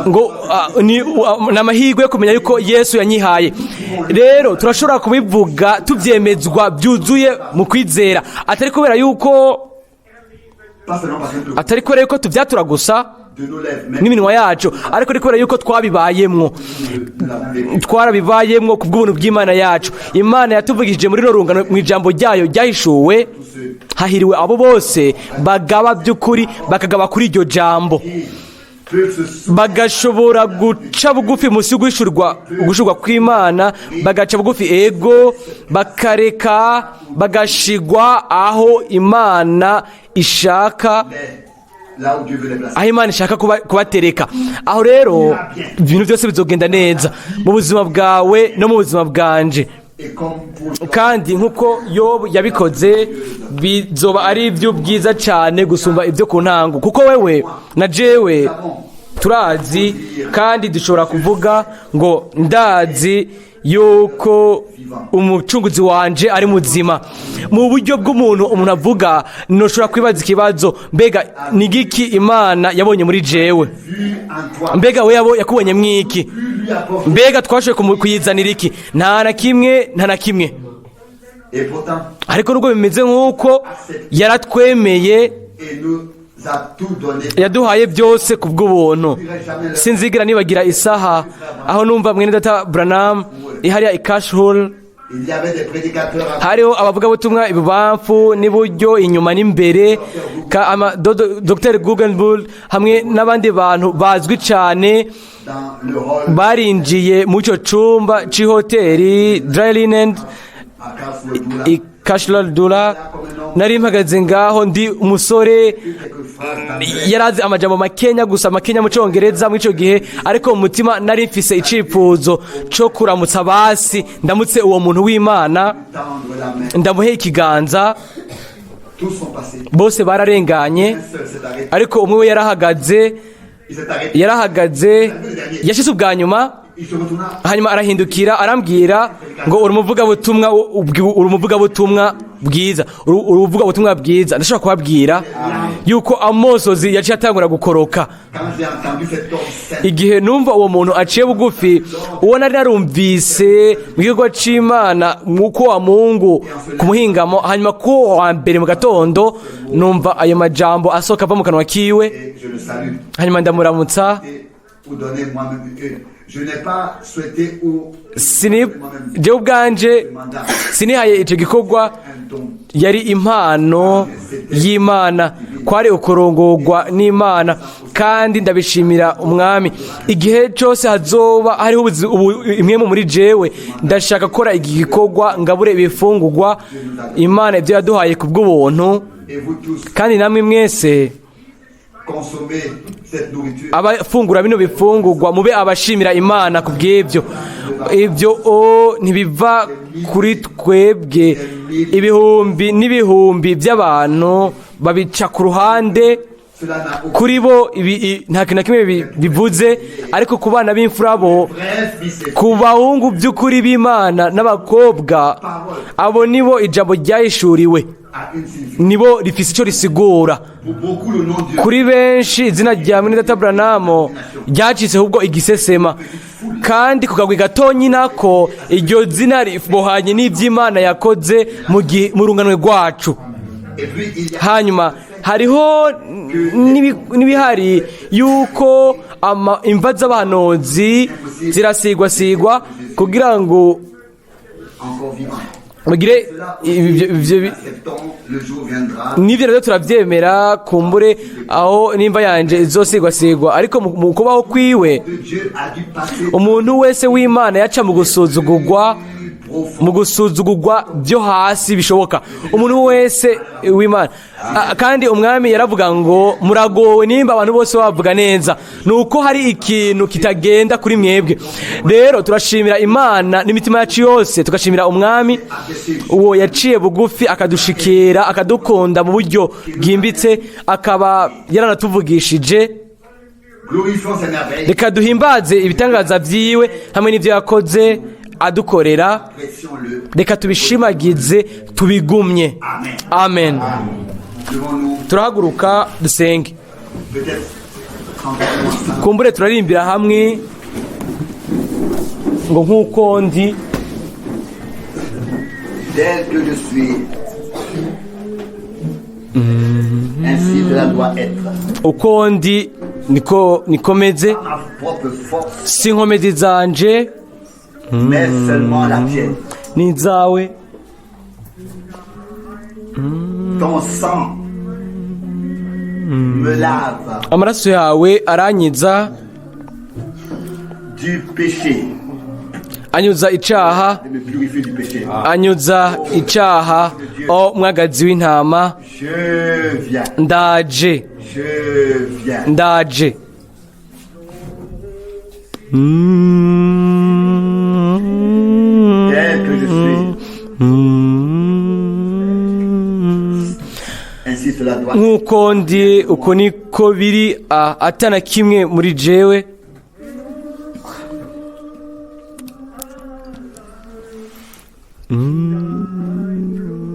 ngo ni amahirwe yo kumenya yuko Yesu yanyihaye. Rero turashobora kubivuga tubyemezwa byuzuye mu kwizera, atari kubera yuko tubyatura gusa n'iminwa yacu, ariko ni kubera yuko twarabibayemwo ku bw'ubuntu bw'Imana yacu. Imana yatuvugishije muri rungano mu ijambo ryayo ryahishuwe. Hahiriwe abo bose bagaba by'ukuri, bakagaba kuri iryo jambo, bagashobora guca bugufi munsi y'ugushurwa kw'Imana, bagaca bugufi ego, bakareka bagashigwa aho Imana ishaka, aho Imana ishaka kubatereka. Aho rero ibintu byose bizogenda neza mu buzima bwawe no mu buzima bwanje. Kandi nk'uko Yobu yabikoze, bizoba ari iby'ubwiza cyane gusumba ibyo ku ntango, kuko wewe na jewe turazi kandi dushobora kuvuga ngo ndazi yuko umucunguzi wanje ari muzima. Mu buryo bw'umuntu umuntu avuga, ntushobora kwibaza ikibazo, mbega ni giki Imana yabonye muri jewe? Mbega we yakubonye mwiki? Mbega twashoboye kuyizanira iki? Nta na kimwe. Ariko nubwo bimeze nk'uko, yaratwemeye, yaduhaye byose ku bw'ubuntu. Sinzigera nibagira isaha aho numva mwene data Branham ihariya ikashhul, hariho abavugabutumwa ibubamfu n'iburyo, inyuma n'imbere, Dr. Guggenbull hamwe n'abandi bantu bazwi cyane barinjiye mu cyo cumba c'ihoteli Dryland Kashlar Dula. Nari mpagaze ngaho ndi umusore, yarazi amajambo makenya gusa, makenya mu Cyongereza mu ico gihe, ariko mu mutima nari mfise icifuzo cyo kuramutsa basi, ndamutse uwo muntu w'Imana, ndamuhe ikiganza. Bose bararenganye, ariko umwe we yarahagaze, yashize ubwa nyuma, hanyuma arahindukira arambwira ngo uri umuvugabutumwa bwiza uruvuga ubutumwa bwiza ndashobora kubabwira yuko amosozi yaciye atangura gukoroka igihe numva uwo muntu aciye bugufi uwo nari narumvise mu gikorwa c'Imana muko wa Mungu ku muhingamo hanyuma ko wa mbere mu gatondo numva ayo majambo asoka ava mu kanwa kiwe hanyuma ndamuramutsa je ubwanje sinihaye ico gikorwa yari impano y'Imana kwari ukurongorwa n'Imana kandi ndabishimira umwami igihe cyose hazoba hariho imwe muri jewe ndashaka gukora igikorwa ngabure ibifungurwa Imana ibyo yaduhaye kubw'ubuntu kandi namwe mwese abafungura bino bifungurwa mube abashimira Imana kubw'ibyo ibyo ntibiva kuri twebwe ibihumbi n'ibihumbi by'abantu babica ku ruhande kuri bo nta kintu na kimwe bivuze ariko ku bana b'imfura bo ku bahungu by'ukuri b'Imana n'abakobwa abo nibo ijambo ryahishuriwe nibo rifise icyo risigura kuri benshi izina rya Mwene Data Branham ryacitse ahubwo igisesema kandi kugagwa gatonyi nako iryo zina ribohanye n'ivy'Imana yakoze mu runganwe rwacu hanyuma hariho n'ibihari yuko imva z'abahanuzi zirasigwa kugira ngo mugire nivyo rero turavyemera kumbure aho nimba yanje izosigwa ariko mu kubaho kwiwe umuntu wese w'Imana yaca mu gusuzugurwa byo hasi bishoboka umuntu wese w'Imana kandi umwami yaravuga ngo muragowe nimba abantu bose bavuga neza nuko hari ikintu kitagenda kuri mwebwe rero turashimira Imana n'imitima yacu yose tugashimira umwami uwo yaciye bugufi akadushikira akadukunda mu buryo bwimbitse akaba yaranatuvugishije reka duhimbaze ibitangaza vyiwe hamwe n'ivyo yakoze adukorera reka tubishimagize tubigumye amen turahaguruka dusenge kumbure turarimbira hamwe ngo nk'uko ndi tel que je suis ainsi cela doit être uko ndi niko meze ma propre force si inkomezi zanje mais seulement la tienne n'izawe ton sang me lave amaraso yawe aranyiza du péché anyuza icaha me purifie du péché anyuza icaha o mwagazi w'intama je viens ndaje tel que je suis ainsi cela doit nk'uko ndi uko niko biri atana kimwe muri jewe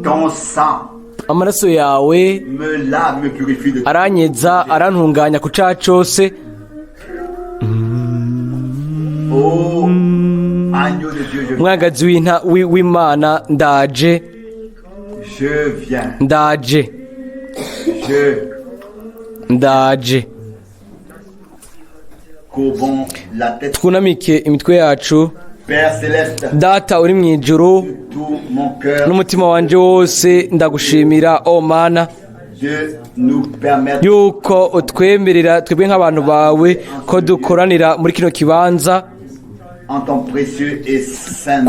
ton sang amaraso yawe me lave, me purifie de aranyeza arantunganya ku caha cose oh agneau de Dieu mwagazi w'Imana ndaje je viens ndaje courbons la tête twunamike imitwe yacu Père céleste data uri mu ijuru tout mon cœur n'umutima wanje wose ndagushimira o mana de nous permettre yuko utwemerera twebwe nk'abantu bawe ko dukoranira muri kino kibanza en ton précieux et saint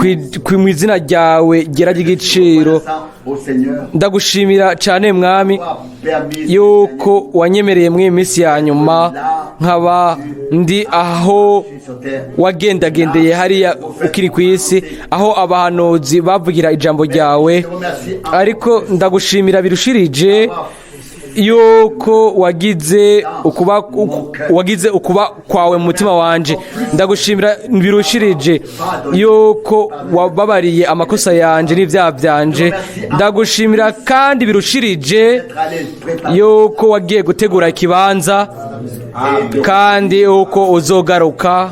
mu izina ryawe ryera ry'igiciro au Seigneur ndagushimira cyane mwami yuko wanyemereye mu minsi ya nyuma nkaba ndi aho wagendagendeye hariya ukiri ku isi aho abahanuzi bavugira ijambo ryawe ariko ndagushimira birushirije yuko wagize ukuba kwawe mu mutima wanje. Ndagushimira birushirije yuko wababariye amakosa yanje n'ibyaha byanje. Ndagushimira kandi birushirije yuko wagiye gutegura ikibanza kandi uko uzogaruka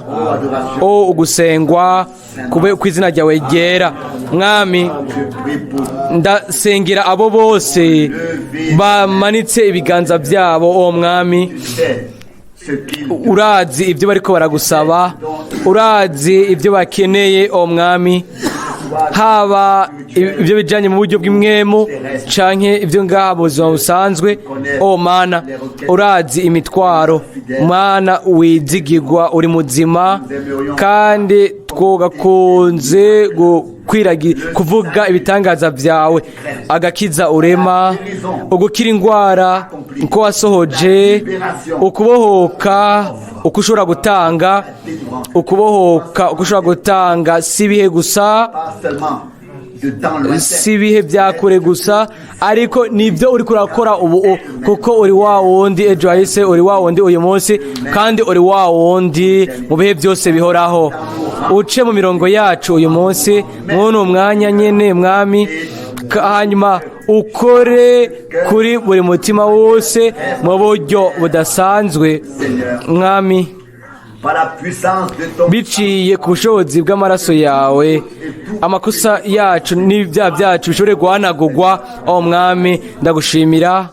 ugusengwa kube ku izina ryawe ryera. Mwami, ndasengera abo bose bamanitse ibiganza byabo. O Mwami, urazi ibyo bariko baragusaba, urazi ibyo bakeneye. O Mwami, haba ibyo bijanye mu buryo bw'imwemu canke ibyo ngaha mu buzima busanzwe. O Mana, urazi imitwaro. Mana wizigirwa, uri muzima, kandi twogakunze kuvuga ibitangaza byawe, agakiza urema, ugukira indwara uko wasohoje, ukubohoka uko ushobora gutanga, ukubohoka uko ushobora gutanga. Si ibihe gusa, si ibihe bya kure gusa, ariko nibyo uri kurakora ubu, kuko uri wa wundi ejo hahise, uri wa wundi uyu munsi, kandi uri wa wundi mu bihe byose bihoraho. Uce mu mirongo yacu uyu munsi mwone umwanya nyene Mwami, hanyuma ukore kuri buri mutima wose mu buryo budasanzwe Mwami, biciye ku bushobozi bw'amaraso yawe. Amakosa yacu n'ibyaha byacu bishobore guhanagurwa. O Mwami, ndagushimira,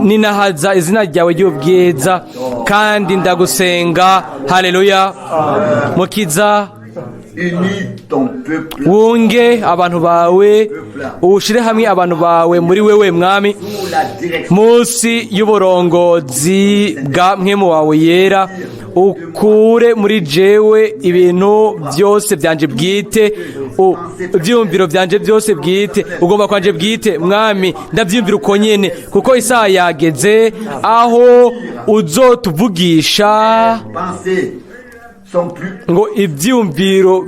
ninahaza izina ryawe ry'ubwiza, kandi ndagusenga. Haleluya. Mukiza, wunge abantu bawe, ushire hamwe abantu bawe muri wewe Mwami, munsi y'uburongozi bwa mwemu wawe yera. Ukure muri jewe ibintu byose byanje bwite, ibyumviro byanje byose bwite, ugomba kwanje bwite Mwami. Ndabyumvira uko nyene, kuko isaha yageze aho uzotuvugisha ngo ibyumviro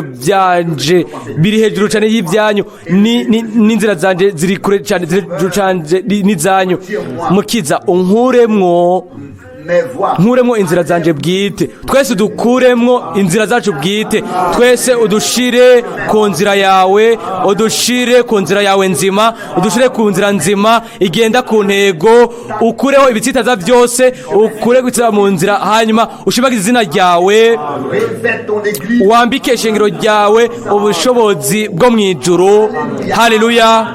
byanje biri hejuru cyane y'ibyanyu, n'inzira zanje ziri kure cyane n'izanyu. Mukiza, unkuremwo inzira zanje bwite. Twese dukuremwo inzira zacu bwite. Twese udushire ku nzira yawe, udushire ku nzira yawe nzima, udushire ku nzira nzima igenda ku ntego. Ukureho ibitsitaza byose, ukure gutsira mu nzira, hanyuma ushibagize izina ryawe, wambike ishengero ryawe ubushobozi bwo mwijuru. Haleluya.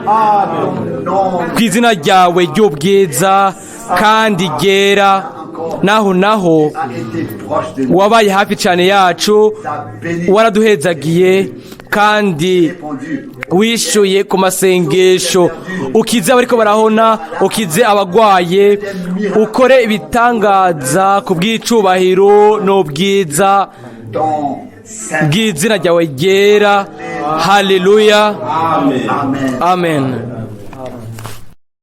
Ku izina ryawe ry'ubwiza kandi ryera, naho wabaye hafi cyane yacu, waraduhezagiye kandi wishuye ku masengesho. Ukize abariko barahona, ukize abagwaye, ukore ibitangaza ku bw'icubahiro n'ubwiza bw'izina ryawe ryera. Haleluya. Amen.